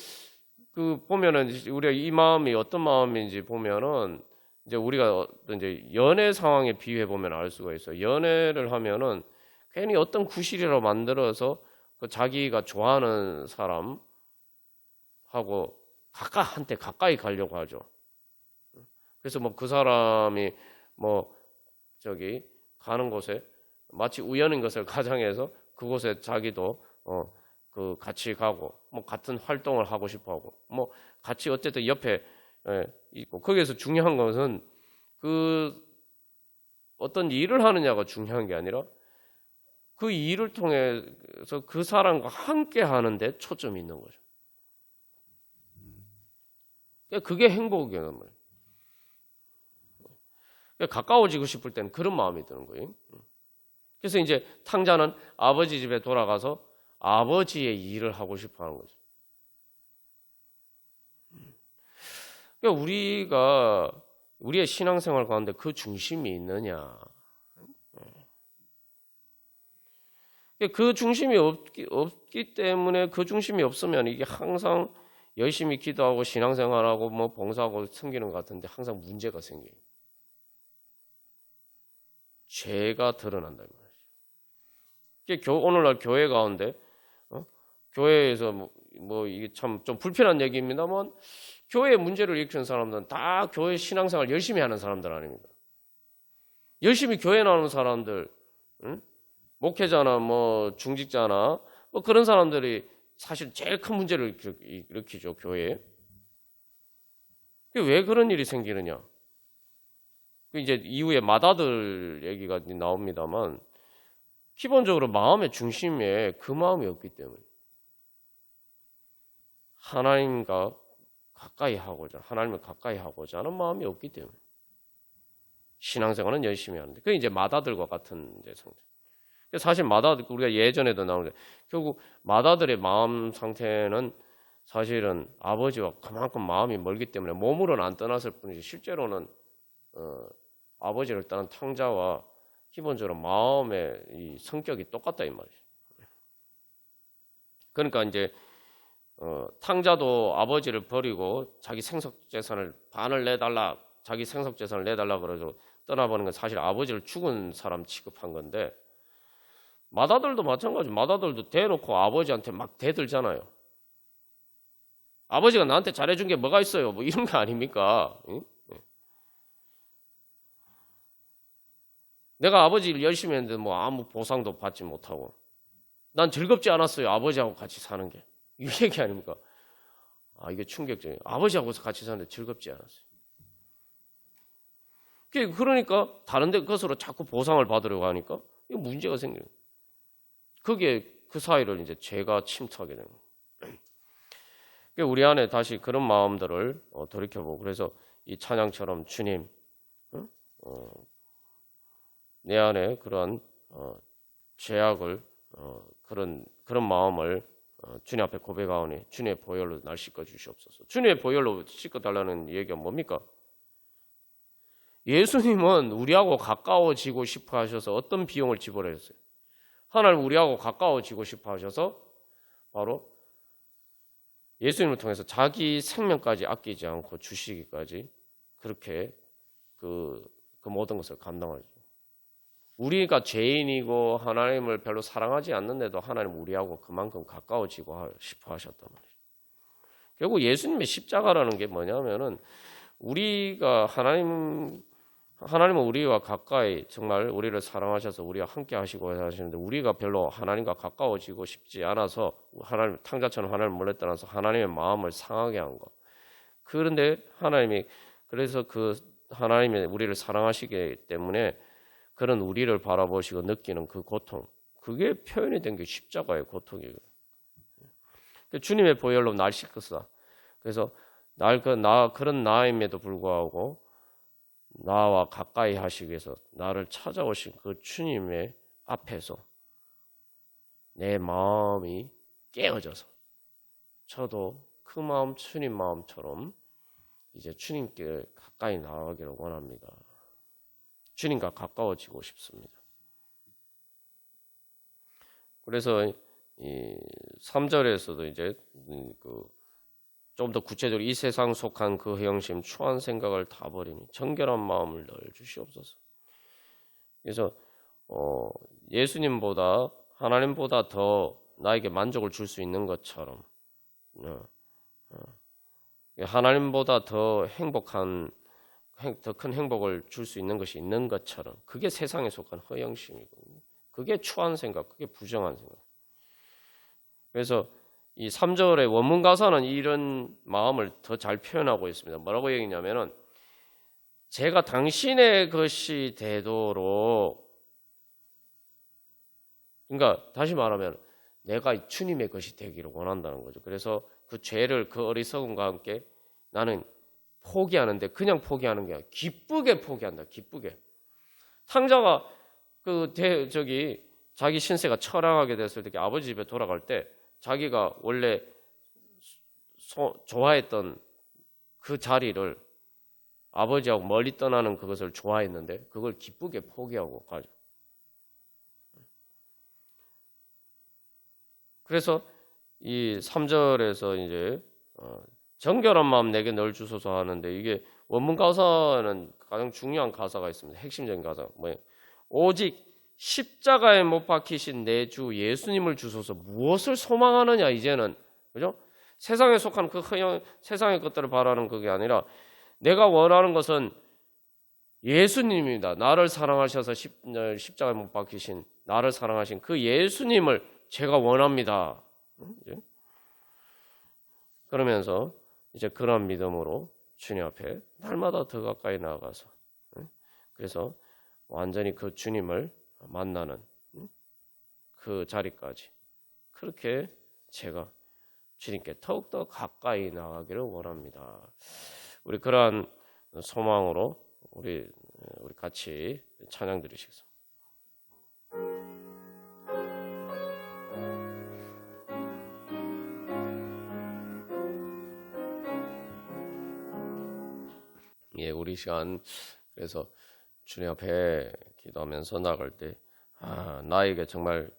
Speaker 1: 보면은 우리가 이 마음이 어떤 마음인지 보면은 이제 우리가 이제 연애 상황에 비유해 보면 알 수가 있어요. 연애를 하면은 괜히 어떤 구실이라고 만들어서 자기가 좋아하는 사람하고 한테 가까이 가려고 하죠. 그래서 뭐 그 사람이 뭐 가는 곳에 마치 우연인 것을 가정해서 그곳에 자기도 같이 가고 뭐 같은 활동을 하고 싶어하고 뭐 같이 어쨌든 옆에 있고 거기에서 중요한 것은 어떤 일을 하느냐가 중요한 게 아니라 그 일을 통해서 그 사람과 함께 하는데 초점이 있는 거죠. 그게 행복이란 말이에요. 가까워지고 싶을 때는 그런 마음이 드는 거예요. 그래서 이제 탕자는 아버지 집에 돌아가서 아버지의 일을 하고 싶어 하는 거죠. 그러니까 우리의 신앙생활 가운데 그 중심이 있느냐. 그 중심이 없기 때문에 그 중심이 없으면 이게 항상 열심히 기도하고 신앙생활하고 뭐 봉사하고 섬기는 것 같은데 항상 문제가 생겨요. 죄가 드러난다는 말이죠. 오늘날 교회 가운데 교회에서 뭐 이게 참 좀 불편한 얘기입니다만 교회의 문제를 일으키는 사람들은 다 교회 신앙생활 열심히 하는 사람들 아닙니까? 열심히 교회 나오는 사람들, 목회자나 뭐 중직자나 뭐 그런 사람들이 사실 제일 큰 문제를 일으키죠, 교회에. 왜 그런 일이 생기느냐? 이제 이후에 맏아들 얘기가 나옵니다만 기본적으로 마음의 중심에 그 마음이 없기 때문에 하나님과 가까이 하고자, 하나님을 가까이 하고자 하는 마음이 없기 때문에 신앙생활은 열심히 하는데, 그게 이제 마다들과 같은 이제 상태. 사실 마다들, 우리가 예전에도 나오는데, 결국 마다들의 마음 상태는 사실은 아버지와 그만큼 마음이 멀기 때문에 몸으로는 안 떠났을 뿐이지, 실제로는 아버지를 떠난 탕자와 기본적으로 마음의 이 성격이 똑같다 이 말이죠. 그러니까 이제 탕자도 아버지를 버리고 자기 생석재산을 반을 내달라, 자기 생석재산을 내달라 그러죠. 떠나버리는 건 사실 아버지를 죽은 사람 취급한 건데, 마다들도 마찬가지. 마다들도 대놓고 아버지한테 막 대들잖아요. 아버지가 나한테 잘해준 게 뭐가 있어요? 뭐 이런 거 아닙니까? 응? 내가 아버지를 열심히 했는데 뭐 아무 보상도 받지 못하고 난 즐겁지 않았어요. 아버지하고 같이 사는 게. 이 얘기 아닙니까? 아, 이게 충격적이에요. 아버지하고 같이 사는데 즐겁지 않았어요. 그러니까 다른 데 것으로 자꾸 보상을 받으려고 하니까 이 문제가 생겨요. 그게 그 사이를 이제 죄가 침투하게 되는 거예요. 우리 안에 다시 그런 마음들을 돌이켜보고, 그래서 이 찬양처럼 주님, 내 안에 그런 죄악을 그런 마음을 주님 앞에 고백하오니 주님의 보혈로 날 씻어 주시옵소서. 주님의 보혈로 씻어 달라는 얘기가 뭡니까? 예수님은 우리하고 가까워지고 싶어 하셔서 어떤 비용을 지불하셨어요? 하나님 우리하고 가까워지고 싶어 하셔서 바로 예수님을 통해서 자기 생명까지 아끼지 않고 주시기까지 그렇게 그 모든 것을 감당하죠. 우리가 죄인이고 하나님을 별로 사랑하지 않는데도 하나님 우리하고 그만큼 가까워지고 싶어 하셨단 말이에요. 결국 예수님의 십자가라는 게 뭐냐면은 우리가 하나님은 우리와 가까이 정말 우리를 사랑하셔서 우리와 함께 하시고 하시는데, 우리가 별로 하나님과 가까워지고 싶지 않아서 하나님 탕자처럼 하나님을 몰래 떠나서 하나님의 마음을 상하게 한 것. 그런데 하나님이 그래서 그 하나님이 우리를 사랑하시기 때문에 그런 우리를 바라보시고 느끼는 그 고통, 그게 표현이 된 게 십자가의 고통이에요. 주님의 보혈로 날 씻었어. 그래서 그런 나임에도 불구하고 나와 가까이 하시기 위해서 나를 찾아오신 그 주님의 앞에서 내 마음이 깨어져서 저도 그 마음, 주님 마음처럼 이제 주님께 가까이 나아가기를 원합니다. 주님과 가까워지고 싶습니다. 그래서 이 3절에서도 이제 좀 더 구체적으로 이 세상 속한 그 허영심 추한 생각을 다 버리니 정결한 마음을 늘 주시옵소서. 그래서 예수님보다 하나님보다 더 나에게 만족을 줄 수 있는 것처럼 하나님보다 더 큰 행복을 줄 수 있는 것이 있는 것처럼, 그게 세상에 속한 허영심이거든요. 그게 추한 생각, 그게 부정한 생각. 그래서 이 3절의 원문 가사는 이런 마음을 더 잘 표현하고 있습니다. 뭐라고 얘기냐면은 제가 당신의 것이 되도록, 그러니까 다시 말하면 내가 주님의 것이 되기를 원한다는 거죠. 그래서 그 죄를, 그 어리석음과 함께 나는 포기하는데 그냥 포기하는 게 아니라 기쁘게 포기한다. 기쁘게. 탕자가 자기 신세가 처량하게 됐을 때 아버지 집에 돌아갈 때 자기가 원래 좋아했던 그 자리를 아버지하고 멀리 떠나는 그것을 좋아했는데 그걸 기쁘게 포기하고 가죠. 그래서 이 3절에서 이제 정결한 마음 내게 널 주소서 하는데, 이게 원문 가사는 가장 중요한 가사가 있습니다. 핵심적인 가사. 뭐예요? 오직 십자가에 못 박히신 내 주 예수님을 주소서. 무엇을 소망하느냐 이제는, 그죠? 세상에 속한 그 세상의 것들을 바라는 그게 아니라 내가 원하는 것은 예수님입니다. 나를 사랑하셔서 십자가에 못 박히신, 나를 사랑하신 그 예수님을 제가 원합니다. 그러면서 이제 그런 믿음으로 주님 앞에 날마다 더 가까이 나아가서, 그래서 완전히 그 주님을 만나는 그 자리까지 그렇게 제가 주님께 더욱더 가까이 나가기를 원합니다. 우리 그러한 소망으로 우리 같이 찬양 드리시겠습니다. 예, 우리 시간 그래서 주님 앞에 기도하면서 나갈 때 나에게 정말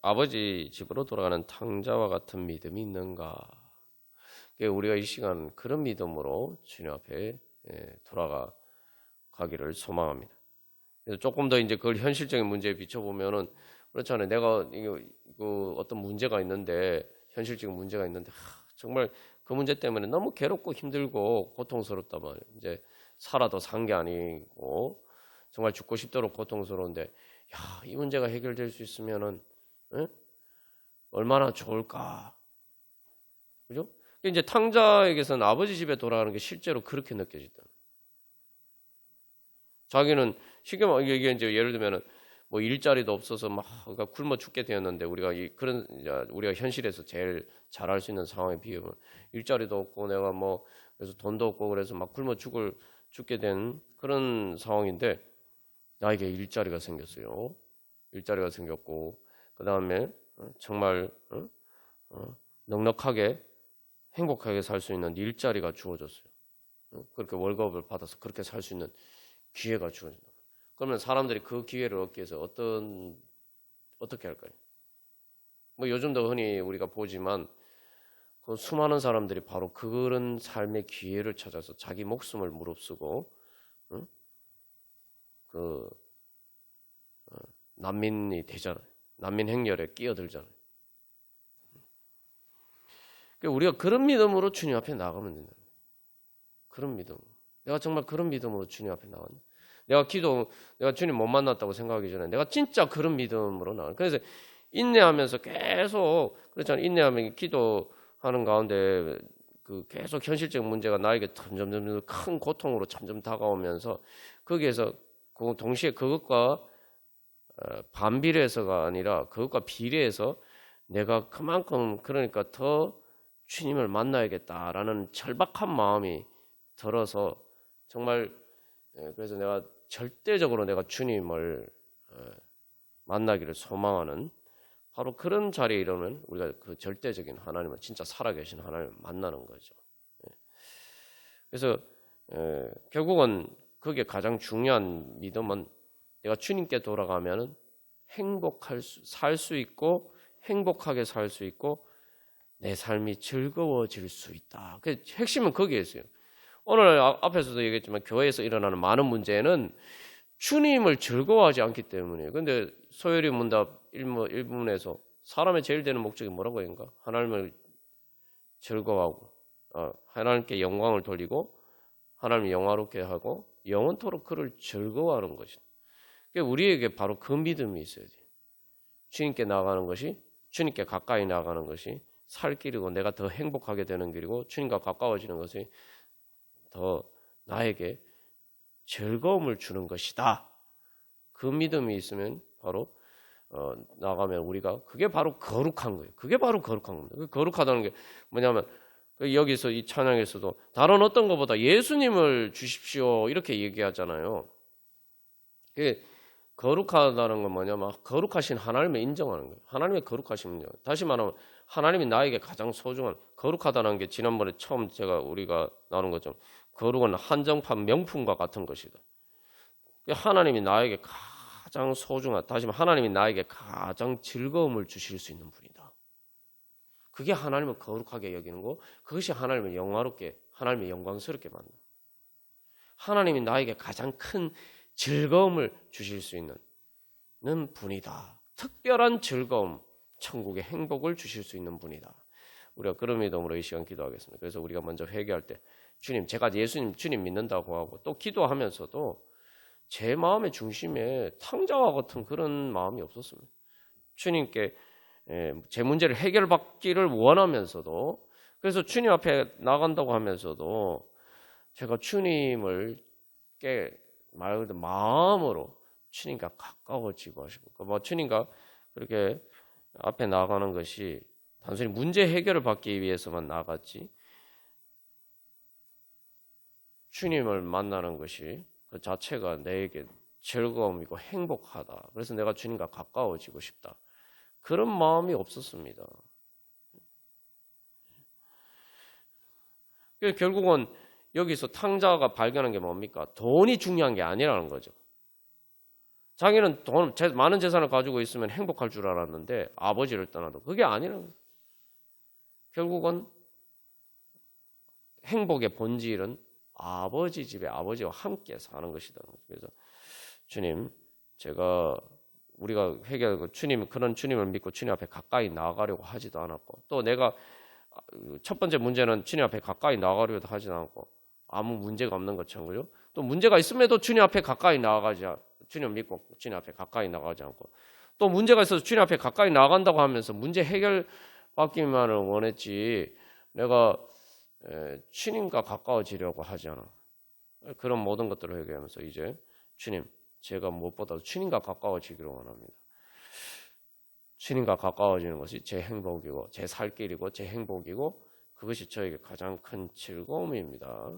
Speaker 1: 아버지 집으로 돌아가는 탕자와 같은 믿음이 있는가? 우리가 이 시간 그런 믿음으로 주님 앞에 돌아가기를 소망합니다. 그래서 조금 더 이제 그걸 현실적인 문제에 비춰보면은 그렇잖아요. 내가 이거 어떤 문제가 있는데 현실적인 문제가 있는데 정말 그 문제 때문에 너무 괴롭고 힘들고 고통스럽단 말이에요. 이제 살아도 산 게 아니고 정말 죽고 싶도록 고통스러운데 이 문제가 해결될 수 있으면은 얼마나 좋을까, 그죠? 이제 탕자에게서는 아버지 집에 돌아가는 게 실제로 그렇게 느껴지다. 자기는 쉽게 말해 이게 이제 예를 들면은 뭐 일자리도 없어서 막 그러니까 굶어 죽게 되었는데 우리가 현실에서 제일 잘할 수 있는 상황에 비하면 일자리도 없고 내가 뭐 그래서 돈도 없고 그래서 막 굶어 죽게 된 그런 상황인데 나에게 일자리가 생겼어요. 일자리가 생겼고 그 다음에 정말 넉넉하게 행복하게 살 수 있는 일자리가 주어졌어요. 그렇게 월급을 받아서 그렇게 살 수 있는 기회가 주어진다. 그러면 사람들이 그 기회를 얻기 위해서 어떻게 할까요? 뭐 요즘도 흔히 우리가 보지만 그 수많은 사람들이 바로 그런 삶의 기회를 찾아서 자기 목숨을 무릅쓰고 난민이 되잖아요. 난민 행렬에 끼어들잖아요. 우리가 그런 믿음으로 주님 앞에 나가면 된다. 그런 믿음. 내가 정말 그런 믿음으로 주님 앞에 나갔네. 내가 주님 못 만났다고 생각하기 전에 내가 진짜 그런 믿음으로 나가. 그래서 인내하면서 계속 그렇잖아요. 인내하면 기도하는 가운데 계속 현실적 문제가 나에게 점점 큰 고통으로 점점 다가오면서 거기에서 동시에 그것과 반비례해서가 아니라 그것과 비례해서 내가 그만큼 그러니까 더 주님을 만나야겠다라는 절박한 마음이 들어서 정말 그래서 내가 절대적으로 내가 주님을 만나기를 소망하는 바로 그런 자리에 이르면 우리가 그 절대적인 하나님을 진짜 살아계신 하나님을 만나는 거죠. 그래서 결국은 그게 가장 중요한 믿음은 내가 주님께 돌아가면 살 수 있고 행복하게 살 수 있고 내 삶이 즐거워질 수 있다. 그 핵심은 거기에 있어요. 오늘 앞에서도 얘기했지만 교회에서 일어나는 많은 문제는 주님을 즐거워하지 않기 때문이에요. 그런데 소요리 문답 1부분에서 사람의 제일 되는 목적이 뭐라고 했는가? 하나님을 즐거워하고 하나님께 영광을 돌리고 하나님을 영화롭게 하고 영원토록 그를 즐거워하는 것이다. 그러니까 우리에게 바로 그 믿음이 있어야 돼요. 주님께 나가는 것이 주님께 가까이 나가는 것이 살 길이고 내가 더 행복하게 되는 길이고 주님과 가까워지는 것이 더 나에게 즐거움을 주는 것이다. 그 믿음이 있으면 바로 나가면 우리가 그게 바로 거룩한 거예요. 그게 바로 거룩한 겁니다. 그 거룩하다는 게 뭐냐면 여기서 이 찬양에서도 다른 어떤 것보다 예수님을 주십시오 이렇게 얘기하잖아요. 그게 거룩하다는 건 뭐냐면 거룩하신 하나님을 인정하는 거예요. 하나님의 거룩하신 인정. 다시 말하면 하나님이 나에게 가장 소중한 거룩하다는 게 지난번에 처음 우리가 나눈 것처럼 거룩은 한정판 명품과 같은 것이다. 하나님이 나에게 가장 소중한 다시 말하면 하나님이 나에게 가장 즐거움을 주실 수 있는 분이다. 그게 하나님을 거룩하게 여기는 거 그것이 하나님을 영화롭게 하나님의 영광스럽게 만든다. 하나님이 나에게 가장 큰 즐거움을 주실 수 있는 분이다. 특별한 즐거움, 천국의 행복을 주실 수 있는 분이다. 우리가 그런 믿음으로 이 시간 기도하겠습니다. 그래서 우리가 먼저 회개할 때 주님, 제가 주님 믿는다고 하고 또 기도하면서도 제 마음의 중심에 탕자와 같은 그런 마음이 없었습니다. 주님께 제 문제를 해결받기를 원하면서도 그래서 주님 앞에 나간다고 하면서도 제가 주님을 말 그대로 마음으로 주님과 가까워지고 하시고 뭐 주님과 그렇게 앞에 나가는 것이 단순히 문제 해결을 받기 위해서만 나갔지 주님을 만나는 것이 그 자체가 내게 즐거움이고 행복하다. 그래서 내가 주님과 가까워지고 싶다. 그런 마음이 없었습니다. 결국은 여기서 탕자가 발견한 게 뭡니까? 돈이 중요한 게 아니라는 거죠. 자기는 많은 재산을 가지고 있으면 행복할 줄 알았는데 아버지를 떠나도 그게 아니라는 거예요. 결국은 행복의 본질은 아버지 집에 아버지와 함께 사는 것이다. 그래서 주님, 우리가 회개하고 그런 주님을 믿고 주님 앞에 가까이 나아가려고 하지도 않았고, 또 내가 첫 번째 문제는 주님 앞에 가까이 나아가려고 하지도 않고 아무 문제가 없는 것처럼, 그죠? 또 문제가 있음에도 주님 앞에 가까이 주님 믿고 주님 앞에 가까이 나가지 않고, 또 문제가 있어서 주님 앞에 가까이 나간다고 하면서 문제 해결 받기만을 원했지 내가 주님과 가까워지려고 하지 않아. 그런 모든 것들을 회개하면서 이제 주님, 제가 무엇보다도 주님과 가까워지기를 원합니다. 주님과 가까워지는 것이 제 행복이고 제 살 길이고 제 행복이고 그것이 저에게 가장 큰 즐거움입니다.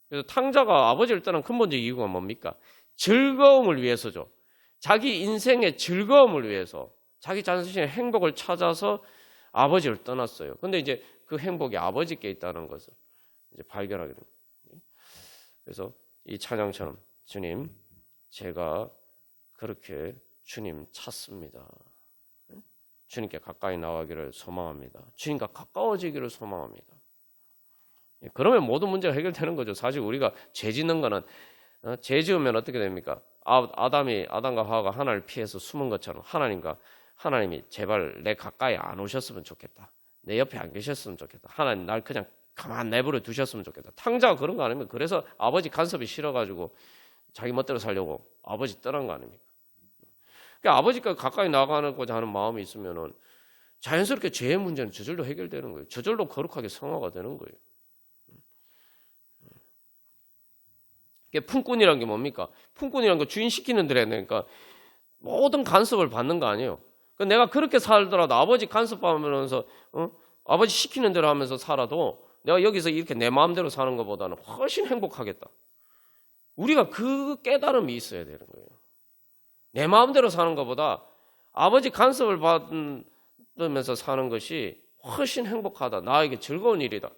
Speaker 1: 그래서 탕자가 아버지를 떠난 근본적 이유가 뭡니까? 즐거움을 위해서죠. 자기 인생의 즐거움을 위해서 자기 자신의 행복을 찾아서 아버지를 떠났어요. 근데 이제 그 행복이 아버지께 있다는 것을 이제 발견하게 됩니다. 그래서 이 찬양처럼 주님, 제가 그렇게 주님 찾습니다. 주님께 가까이 나가기를 소망합니다. 주님과 가까워지기를 소망합니다. 그러면 모든 문제가 해결되는 거죠. 사실 우리가 죄 짓는 거는 죄 지으면 어떻게 됩니까? 아담과 하와가 하나님을 피해서 숨은 것처럼 하나님이 제발 내 가까이 안 오셨으면 좋겠다. 내 옆에 안 계셨으면 좋겠다. 하나님 날 그냥 가만 내버려 두셨으면 좋겠다. 탕자가 그런 거 아닙니까? 그래서 아버지 간섭이 싫어가지고 자기 멋대로 살려고 아버지 떠난 거 아닙니까? 그러니까 아버지가 가까이 나가고자 하는 마음이 있으면은 자연스럽게 죄의 문제는 저절로 해결되는 거예요. 저절로 거룩하게 성화가 되는 거예요. 품꾼이란 게 뭡니까? 품꾼이란 거 주인 시키는 대로 해야 되니까 모든 간섭을 받는 거 아니에요. 그러니까 내가 그렇게 살더라도 아버지 간섭하면서 아버지 시키는 대로 하면서 살아도 내가 여기서 이렇게 내 마음대로 사는 것보다는 훨씬 행복하겠다. 우리가 그 깨달음이 있어야 되는 거예요. 내 마음대로 사는 것보다 아버지 간섭을 받으면서 사는 것이 훨씬 행복하다. 나에게 즐거운 일이다.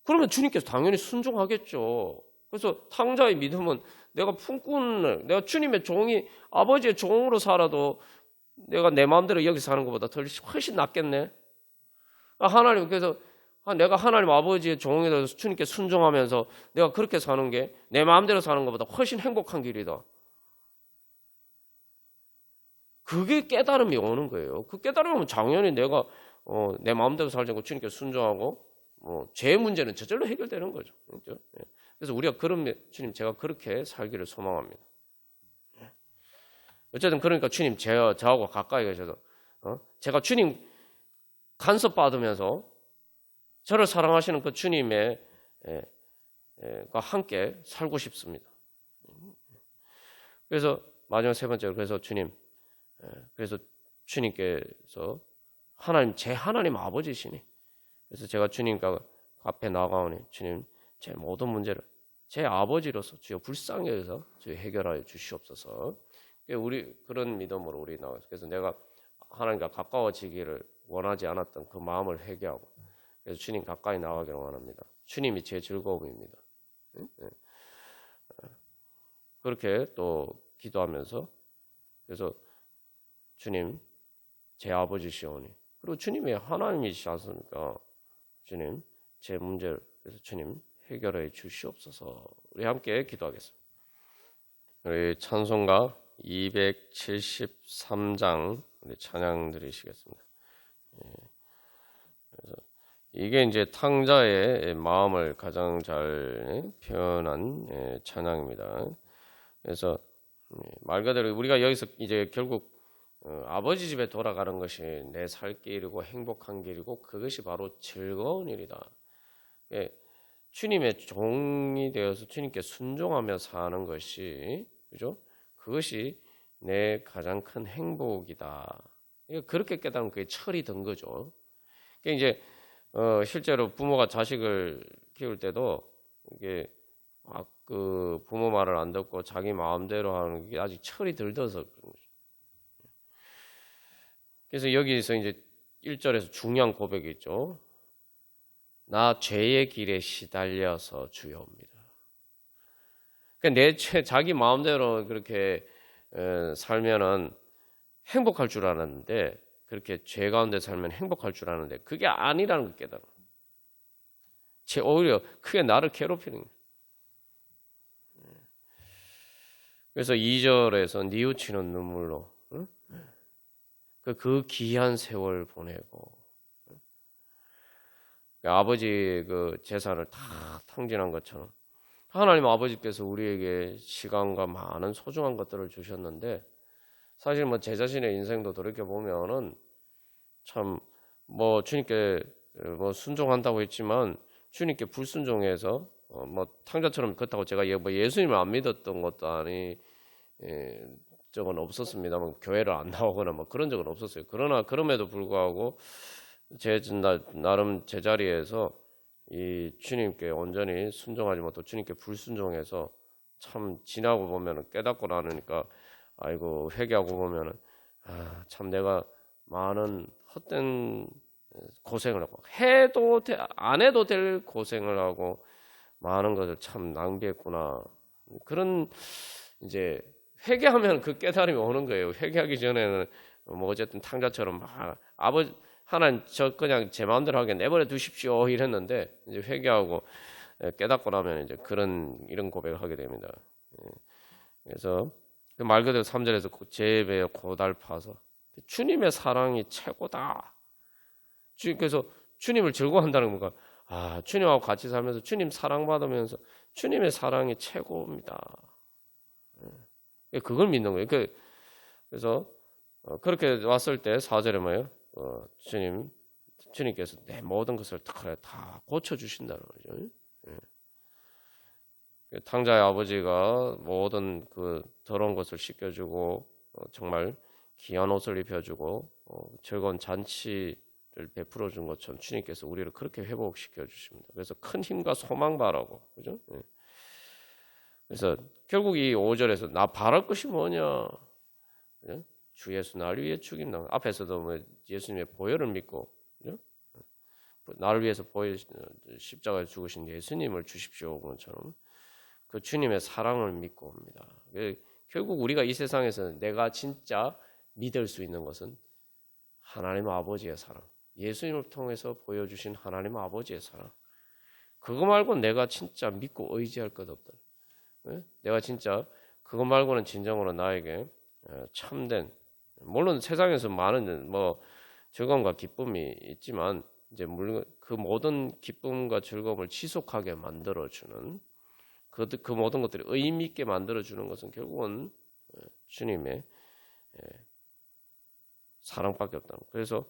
Speaker 1: 그러면 주님께서 당연히 순종하겠죠. 그래서 탕자의 믿음은 내가 내가 주님의 종이 아버지의 종으로 살아도 내가 내 마음대로 여기 사는 것보다 훨씬 낫겠네. 그래서 내가 하나님 아버지의 종이 되어서 주님께 순종하면서 내가 그렇게 사는 게 내 마음대로 사는 것보다 훨씬 행복한 길이다. 그게 깨달음이 오는 거예요. 그 깨달음은 당연히 내가 내 마음대로 살지 않고 주님께 순종하고 죄의 문제는 저절로 해결되는 거죠. 그렇죠? 그래서 우리가 주님 제가 그렇게 살기를 소망합니다. 어쨌든 그러니까 주님 저하고 가까이 계셔서 제가 주님 간섭받으면서 저를 사랑하시는 그 주님과 함께 살고 싶습니다. 그래서 마지막 세 번째로 그래서 주님께서 제 하나님 아버지시니 그래서 제가 주님과 앞에 나가오니 주님 제 모든 문제를 제 아버지로서 주여 불쌍히 여기서 주여 해결하여 주시옵소서. 그런 믿음으로 우리 나가서 그래서 내가 하나님과 가까워지기를 원하지 않았던 그 마음을 회개하고 그래서 주님 가까이 나가기를 원합니다. 주님이 제 즐거움입니다. 그렇게 또 기도하면서 그래서 주님 제 아버지시오니 그리고 주님이 하나님이시지 않습니까? 주님 제 문제를 그래서 주님 해결해 주시옵소서. 우리 함께 기도하겠습니다. 우리 찬송가 273장 우리 찬양 드리시겠습니다. 그래서 이게 이제 탕자의 마음을 가장 잘 표현한 찬양입니다. 그래서 말 그대로 우리가 여기서 이제 결국 아버지 집에 돌아가는 것이 내 살 길이고 행복한 길이고 그것이 바로 즐거운 일이다. 주님의 종이 되어서 주님께 순종하며 사는 것이 그죠? 그것이 내 가장 큰 행복이다. 그렇게 깨달으면 그게 철이 든 거죠. 그러니까 이제 실제로 부모가 자식을 키울 때도 이게 그 부모 말을 안 듣고 자기 마음대로 하는 게 아직 철이 덜 들어서 그런 거죠. 그래서 여기서 이제 1절에서 중요한 고백이 있죠. 나 죄의 길에 시달려서 주여옵니다. 그러니까 자기 마음대로 그렇게 살면은 행복할 줄 알았는데, 그렇게 죄 가운데 살면 행복할 줄 알았는데 그게 아니라는 걸 깨달아. 오히려 크게 나를 괴롭히는 거예요. 그래서 2절에서 뉘우치는 눈물로 응? 그 귀한 세월 보내고 아버지 그 재산을 다 탕진한 것처럼 하나님 아버지께서 우리에게 시간과 많은 소중한 것들을 주셨는데, 사실 뭐 제 자신의 인생도 돌이켜 보면은 참 뭐 주님께 뭐 순종한다고 했지만 주님께 불순종해서 뭐 탕자처럼, 그렇다고 제가 뭐 예수님을 안 믿었던 것도 아니 적은 없었습니다만, 교회를 안 나오거나 뭐 그런 적은 없었어요. 그러나 그럼에도 불구하고 나름 제자리에서 이 주님께 온전히 순종하지 못하고 주님께 불순종해서 참 지나고 보면은 깨닫고 나니까 아이고 회개하고 보면은 참 내가 많은 헛된 고생을 하고 안 해도 될 고생을 하고 많은 것을 참 낭비했구나. 그런 이제 회개하면 그 깨달음이 오는 거예요. 회개하기 전에는 뭐 어쨌든 탕자처럼 막 아버지 하나님 저 그냥 제 마음대로 하게 내버려 두십시오 이랬는데, 이제 회개하고 깨닫고 나면 이제 이런 고백을 하게 됩니다. 그래서 그 말 그대로 3절에서 제 배에 고달파서 주님의 사랑이 최고다. 그래서 주님을 즐거워한다는 건가? 주님하고 같이 살면서 주님 사랑받으면서 주님의 사랑이 최고입니다. 그걸 믿는 거예요. 그래서 그렇게 왔을 때 4절에 뭐예요? 주님께서 내 모든 것을 다 고쳐주신다는 거죠. 탕자의 아버지가 모든 그 더러운 것을 씻겨주고 정말 귀한 옷을 입혀주고 즐거운 잔치를 베풀어 준 것처럼 주님께서 우리를 그렇게 회복시켜 주십니다. 그래서 큰 힘과 소망 바라고, 그죠? 그래서 결국 이 5절에서 나 바랄 것이 뭐냐? 주 예수 날 위해 죽인다. 앞에서도 뭐 예수님의 보혈을 믿고, 그죠? 나를 위해서 십자가에 죽으신 예수님을 주십시오. 그처럼 그 주님의 사랑을 믿고 옵니다. 결국 우리가 이 세상에서 내가 진짜 믿을 수 있는 것은 하나님 아버지의 사랑, 예수님을 통해서 보여주신 하나님 아버지의 사랑, 그거 말고 내가 진짜 믿고 의지할 것 없다. 내가 진짜 그거 말고는 진정으로 나에게 참된, 물론 세상에서 많은 뭐 즐거움과 기쁨이 있지만 이제 물론 그 모든 기쁨과 즐거움을 지속하게 만들어주는 그 모든 것들이 의미 있게 만들어주는 것은 결국은 주님의 사랑밖에 없다. 그래서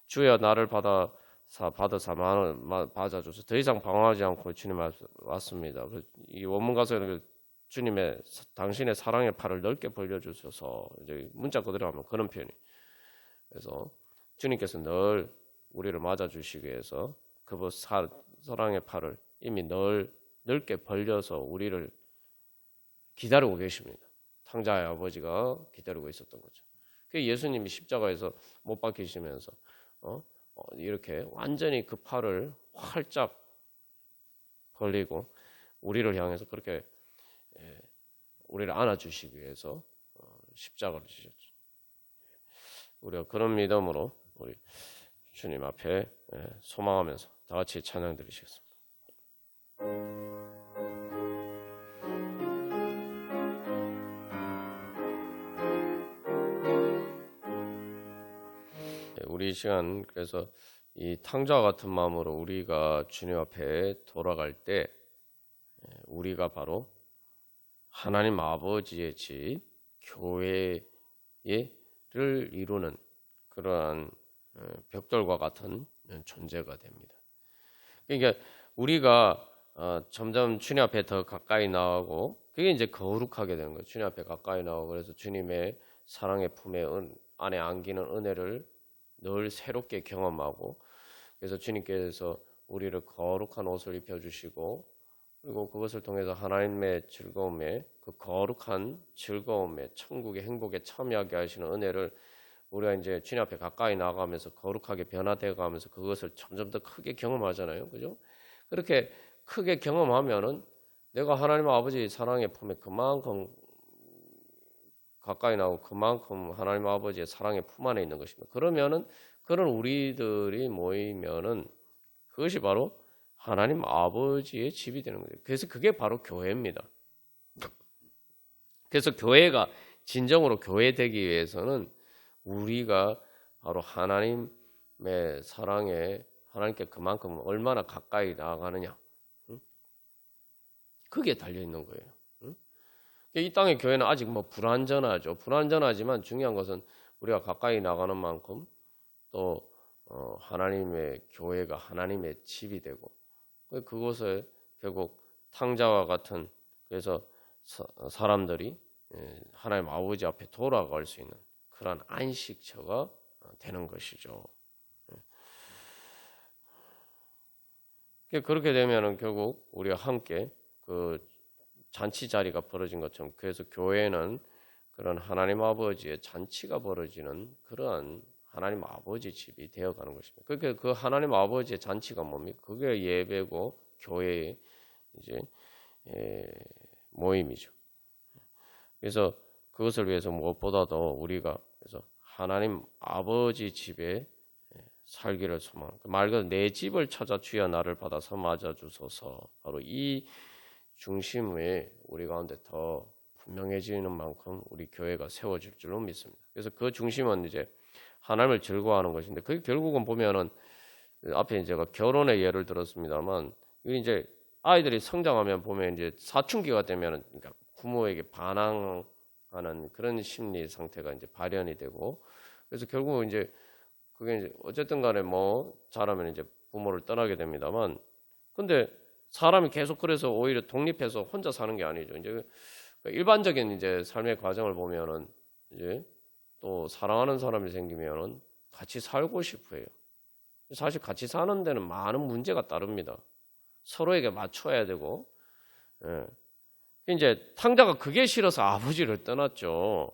Speaker 1: 주여 나를 받아사 받아줘서 더 이상 방황하지 않고 주님 왔습니다. 이 원문 가서는 당신의 사랑의 팔을 넓게 벌려주셔서, 이제 문자 그대로 하면 그런 표현이. 그래서 주님께서 늘 우리를 맞아주시기 위해서 그 사랑의 팔을 이미 넓게 벌려서 우리를 기다리고 계십니다. 탕자의 아버지가 기다리고 있었던 거죠. 그 예수님이 십자가에서 못 박히시면서 이렇게 완전히 그 팔을 활짝 벌리고 우리를 향해서 그렇게 우리를 안아주시기 위해서 십자가를 지셨죠. 우리가 그런 믿음으로 우리 주님 앞에 소망하면서 다 같이 찬양 드리시겠습니다. 우리 이 시간 그래서 이 탕자와 같은 마음으로 우리가 주님 앞에 돌아갈 때 우리가 바로 하나님 아버지의 집 교회를 이루는 그러한 벽돌과 같은 존재가 됩니다. 그러니까 우리가 점점 주님 앞에 더 가까이 나오고 그게 이제 거룩하게 되는 거예요. 주님 앞에 가까이 나오고 그래서 주님의 사랑의 품에 안에 안기는 은혜를 늘 새롭게 경험하고, 그래서 주님께서 우리를 거룩한 옷을 입혀주시고, 그리고 그것을 통해서 하나님의 즐거움에, 그 거룩한 즐거움에, 천국의 행복에 참여하게 하시는 은혜를 우리가 이제 주님 앞에 가까이 나가면서 거룩하게 변화되어 가면서 그것을 점점 더 크게 경험하잖아요. 그죠? 그렇게 크게 경험하면은 내가 하나님 아버지 사랑의 품에 그만큼 가까이 나오고 그만큼 하나님 아버지의 사랑의 품 안에 있는 것입니다. 그러면은 그런 우리들이 모이면은 그것이 바로 하나님 아버지의 집이 되는 거예요. 그래서 그게 바로 교회입니다. 그래서 교회가 진정으로 교회 되기 위해서는 우리가 바로 하나님의 사랑에 하나님께 그만큼 얼마나 가까이 나아가느냐, 그게 달려 있는 거예요. 이 땅의 교회는 아직 뭐 불완전하죠. 불완전하지만 중요한 것은 우리가 가까이 나가는 만큼 또 하나님의 교회가 하나님의 집이 되고, 그곳에 결국 탕자와 같은, 그래서 사람들이 하나님 아버지 앞에 돌아갈 수 있는 그런 안식처가 되는 것이죠. 그렇게 되면은 결국 우리가 함께 그 잔치 자리가 벌어진 것처럼, 그래서 교회는 그런 하나님 아버지의 잔치가 벌어지는 그러한 하나님 아버지 집이 되어가는 것입니다. 그러니까 그 하나님 아버지의 잔치가 뭡니까? 그게 예배고 교회의 이제 모임이죠. 그래서 그것을 위해서 무엇보다도 우리가 그래서 하나님 아버지 집에 살기를 소망. 말 그대로 내 집을 찾아 주여 나를 받아서 맞아 주소서. 바로 이 중심에 우리 가운데 더 분명해지는 만큼 우리 교회가 세워질 줄로 믿습니다. 그래서 그 중심은 이제 하나님을 즐거워하는 것인데, 그게 결국은 보면은 앞에 제가 결혼의 예를 들었습니다만, 이게 이제 아이들이 성장하면 보면 이제 사춘기가 되면은, 그러니까 부모에게 반항하는 그런 심리 상태가 이제 발현이 되고, 그래서 결국 이제 그게 이제 어쨌든 간에 뭐 자라면 이제 부모를 떠나게 됩니다만, 근데 사람이 계속 그래서 오히려 독립해서 혼자 사는 게 아니죠. 이제 일반적인 이제 삶의 과정을 보면은 이제 또 사랑하는 사람이 생기면은 같이 살고 싶어 해요. 사실 같이 사는 데는 많은 문제가 따릅니다. 서로에게 맞춰야 되고, 예. 이제 탕자가 그게 싫어서 아버지를 떠났죠.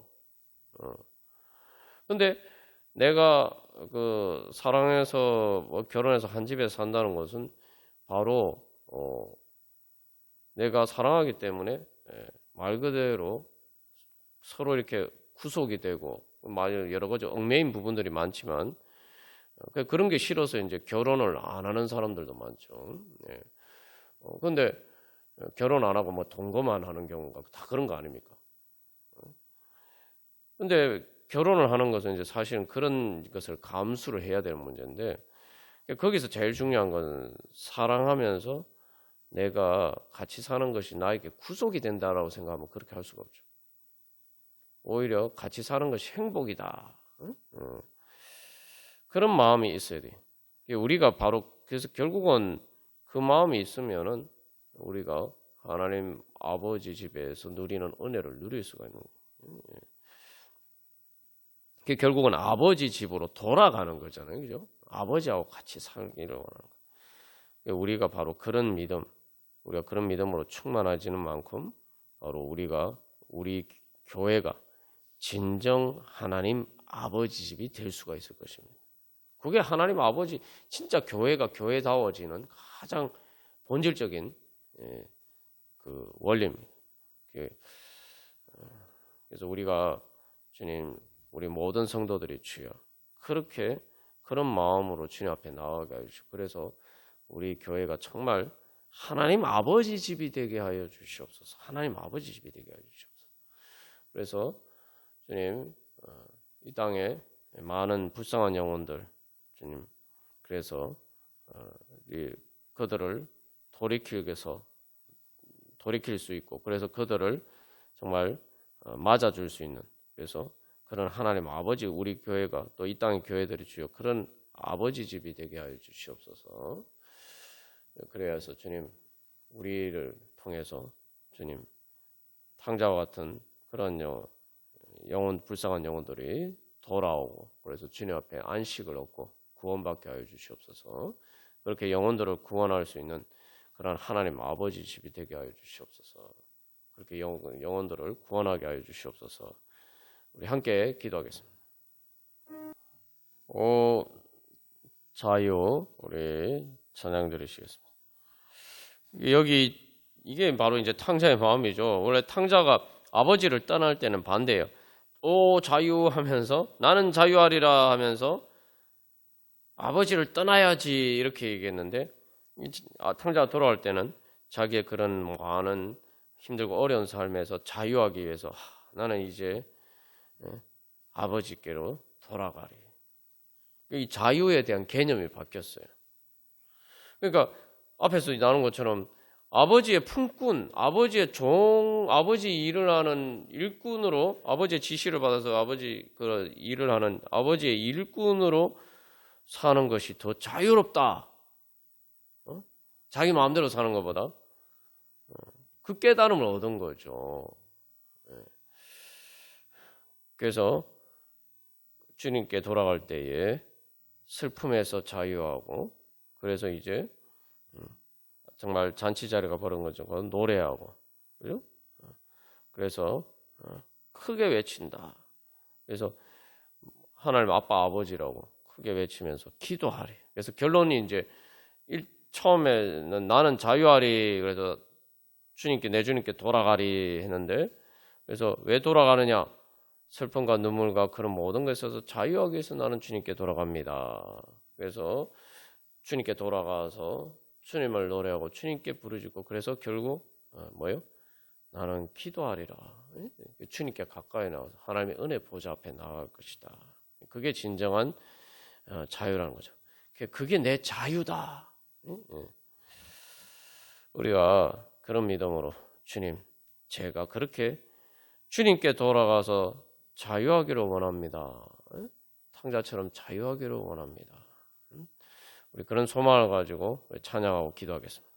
Speaker 1: 근데 내가 그 사랑해서 뭐 결혼해서 한 집에 산다는 것은 바로 내가 사랑하기 때문에 말 그대로 서로 이렇게 구속이 되고, 여러 가지 얽매인 부분들이 많지만 그런 게 싫어서 이제 결혼을 안 하는 사람들도 많죠. 그런데 결혼 안 하고 뭐 동거만 하는 경우가 다 그런 거 아닙니까? 근데 결혼을 하는 것은 이제 사실은 그런 것을 감수를 해야 되는 문제인데, 거기서 제일 중요한 건 사랑하면서 내가 같이 사는 것이 나에게 구속이 된다라고 생각하면 그렇게 할 수가 없죠. 오히려 같이 사는 것이 행복이다. 그런 마음이 있어야 돼. 우리가 바로 그래서 결국은 그 마음이 있으면은 우리가 하나님 아버지 집에서 누리는 은혜를 누릴 수가 있는 거예요. 그게 결국은 아버지 집으로 돌아가는 거잖아요, 그죠? 아버지하고 같이 살기를 원하는 거예요. 우리가 바로 그런 믿음, 우리가 그런 믿음으로 충만해지는 만큼 바로 우리 교회가 진정 하나님 아버지 집이 될 수가 있을 것입니다. 그게 하나님 아버지, 진짜 교회가 교회다워지는 가장 본질적인 그 원리입니다. 그래서 우리가 주님, 우리 모든 성도들이 주여 그렇게 그런 마음으로 주님 앞에 나아가게 하시고, 그래서 우리 교회가 정말 하나님 아버지 집이 되게 하여 주시옵소서. 하나님 아버지 집이 되게 하여 주시옵소서. 그래서 주님, 이 땅에 많은 불쌍한 영혼들, 주님, 그래서 그들을 돌이킬 수 있고, 그래서 그들을 정말 맞아줄 수 있는, 그래서 그런 하나님 아버지, 우리 교회가 또 이 땅의 교회들이 주여 그런 아버지 집이 되게 하여 주시옵소서. 그래야서 주님, 우리를 통해서 주님, 탕자와 같은 그런 영혼, 불쌍한 영혼들이 돌아오고 그래서 주님 앞에 안식을 얻고 구원받게 하여 주시옵소서. 그렇게 영혼들을 구원할 수 있는 그런 하나님 아버지 집이 되게 하여 주시옵소서. 그렇게 영혼들을 구원하게 하여 주시옵소서. 우리 함께 기도하겠습니다. 오 자유 우리 찬양 드리시겠습니다. 여기 이게 바로 이제 탕자의 마음이죠. 원래 탕자가 아버지를 떠날 때는 반대예요. 오 자유하면서 나는 자유하리라 하면서 아버지를 떠나야지 이렇게 얘기했는데 탕자가 돌아올 때는 자기의 그런 많은 힘들고 어려운 삶에서 자유하기 위해서 나는 이제 아버지께로 돌아가리. 이 자유에 대한 개념이 바뀌었어요. 그러니까 앞에서 나눈 것처럼 아버지의 품꾼, 아버지의 종, 아버지 일을 하는 일꾼으로 아버지의 지시를 받아서 아버지 그 일을 하는 아버지의 일꾼으로 사는 것이 더 자유롭다. 자기 마음대로 사는 것보다 그 깨달음을 얻은 거죠. 그래서 주님께 돌아갈 때에 슬픔에서 자유하고 그래서 이제 정말 잔치 자리가 벌어진 것처럼 노래하고 그죠? 그래서 크게 외친다. 그래서 하나님 아빠 아버지라고 크게 외치면서 기도하리. 그래서 결론이 이제 처음에는 나는 자유하리. 그래서 내 주님께 돌아가리 했는데 그래서 왜 돌아가느냐? 슬픔과 눈물과 그런 모든 것에 있어서 자유하기 위해서 나는 주님께 돌아갑니다. 그래서 주님께 돌아가서 주님을 노래하고 주님께 부르짖고 그래서 결국 뭐요? 나는 기도하리라. 주님께 가까이 나와서 하나님의 은혜 보좌 앞에 나갈 것이다. 그게 진정한 자유라는 거죠. 그게 내 자유다. 우리가 그런 믿음으로 주님, 제가 그렇게 주님께 돌아가서 자유하기를 원합니다. 탕자처럼 자유하기를 원합니다. 우리 그런 소망을 가지고 찬양하고 기도하겠습니다.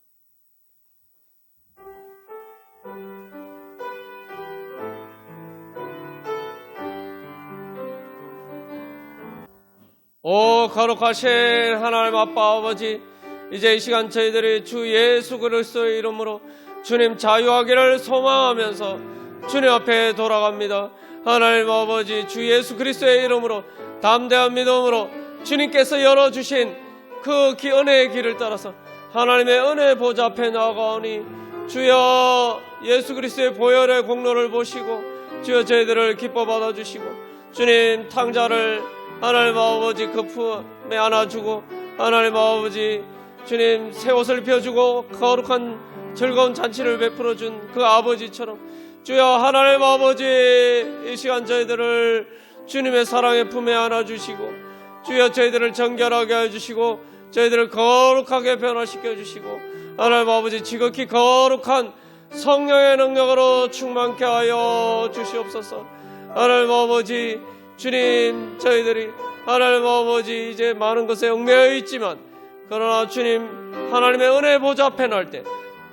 Speaker 1: 오 거룩하신 하나님 아빠 아버지, 이제 이 시간 저희들이 주 예수 그리스도의 이름으로 주님 자유하기를 소망하면서 주님 앞에 돌아갑니다. 하나님 아버지, 주 예수 그리스도의 이름으로 담대한 믿음으로 주님께서 열어주신 그 은혜의 길을 따라서 하나님의 은혜 보좌 앞에 나아가오니 주여 예수 그리스도의 보혈의 공로를 보시고 주여 저희들을 기뻐 받아주시고 주님 탕자를 하나님 아버지 그 품에 안아주고 하나님 아버지 주님 새 옷을 입혀주고 거룩한 즐거운 잔치를 베풀어준 그 아버지처럼 주여 하나님 아버지 이 시간 저희들을 주님의 사랑의 품에 안아주시고 주여 저희들을 정결하게 해주시고 저희들을 거룩하게 변화시켜 주시고 하나님 아버지 지극히 거룩한 성령의 능력으로 충만케 하여 주시옵소서. 하나님 아버지 주님 저희들이 하나님 아버지 이제 많은 것에 얽매여 있지만 그러나 주님 하나님의 은혜 보좌 앞에 날 때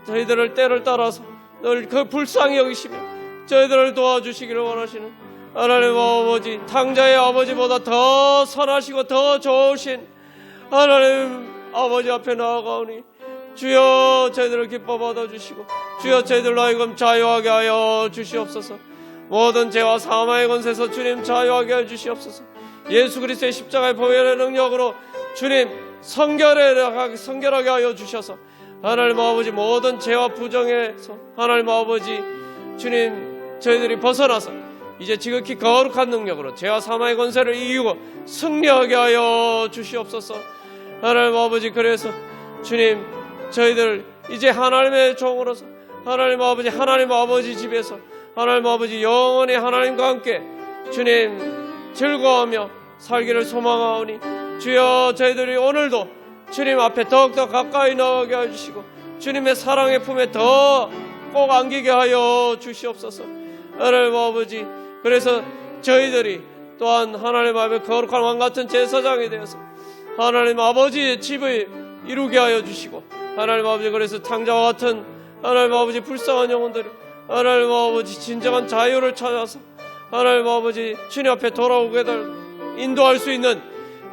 Speaker 1: 저희들을 때를 따라서 늘 그 불쌍히 여기시며 저희들을 도와주시기를 원하시는 하나님 아버지 탕자의 아버지보다 더 선하시고 더 좋으신 하나님 아버지 앞에 나아가오니 주여 저희들을 기뻐 받아주시고 주여 저희들로 하여금 자유하게 하여 주시옵소서. 모든 죄와 사망의 권세에서 주님 자유하게 하여 주시옵소서. 예수 그리스도의 십자가의 보혈의 능력으로 주님 성결하게 하여 주셔서 하나님 아버지 모든 죄와 부정에서 하나님 아버지 주님 저희들이 벗어나서 이제 지극히 거룩한 능력으로 죄와 사망의 권세를 이기고 승리하게 하여 주시옵소서. 하나님 아버지 그래서 주님 저희들 이제 하나님의 종으로서 하나님 아버지 집에서 하나님 아버지 영원히 하나님과 함께 주님 즐거워하며 살기를 소망하오니 주여 저희들이 오늘도 주님 앞에 더욱더 가까이 나가게 해주시고 주님의 사랑의 품에 더 꼭 안기게 하여 주시옵소서. 하나님 아버지 그래서 저희들이 또한 하나님 앞에 거룩한 왕같은 제사장이 되어서 하나님 아버지의 집을 이루게 하여 주시고 하나님 아버지 그래서 탕자와 같은 하나님 아버지 불쌍한 영혼들을 하나님 아버지 진정한 자유를 찾아서 하나님 아버지 주님 앞에 돌아오게 될 인도할 수 있는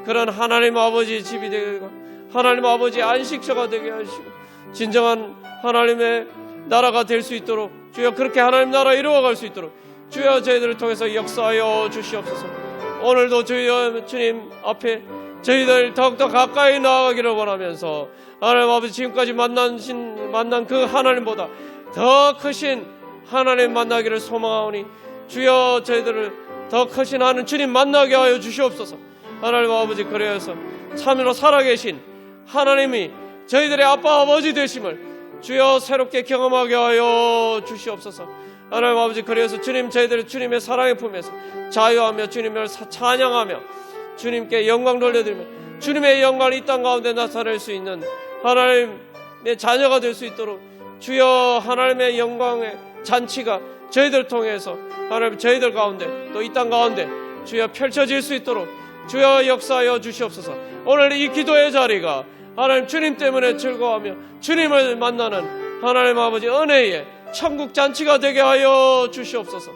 Speaker 1: 그런 하나님 아버지의 집이 되고 하나님 아버지의 안식처가 되게 하시고 진정한 하나님의 나라가 될 수 있도록 주여 그렇게 하나님 나라 이루어갈 수 있도록 주여 저희들을 통해서 역사하여 주시옵소서. 오늘도 주여 주님 앞에 저희들 더욱더 가까이 나아가기를 원하면서 하나님 아버지 지금까지 만난 그 하나님보다 더 크신 하나님 만나기를 소망하오니 주여 저희들을 더 크신 하나님 주님 만나게 하여 주시옵소서. 하나님 아버지 그래서 참으로 살아계신 하나님이 저희들의 아빠 아버지 되심을 주여 새롭게 경험하게 하여 주시옵소서. 하나님 아버지 그래서 주님 저희들을 주님의 사랑의 품에서 자유하며 주님을 찬양하며 주님께 영광 돌려드리며 주님의 영광을 이 땅 가운데 나타낼 수 있는 하나님의 자녀가 될 수 있도록 주여 하나님의 영광의 잔치가 저희들 통해서 하나님 저희들 가운데 또 이 땅 가운데 주여 펼쳐질 수 있도록 주여 역사하여 주시옵소서. 오늘 이 기도의 자리가 하나님 주님 때문에 즐거워하며 주님을 만나는 하나님 아버지 은혜의 천국 잔치가 되게 하여 주시옵소서.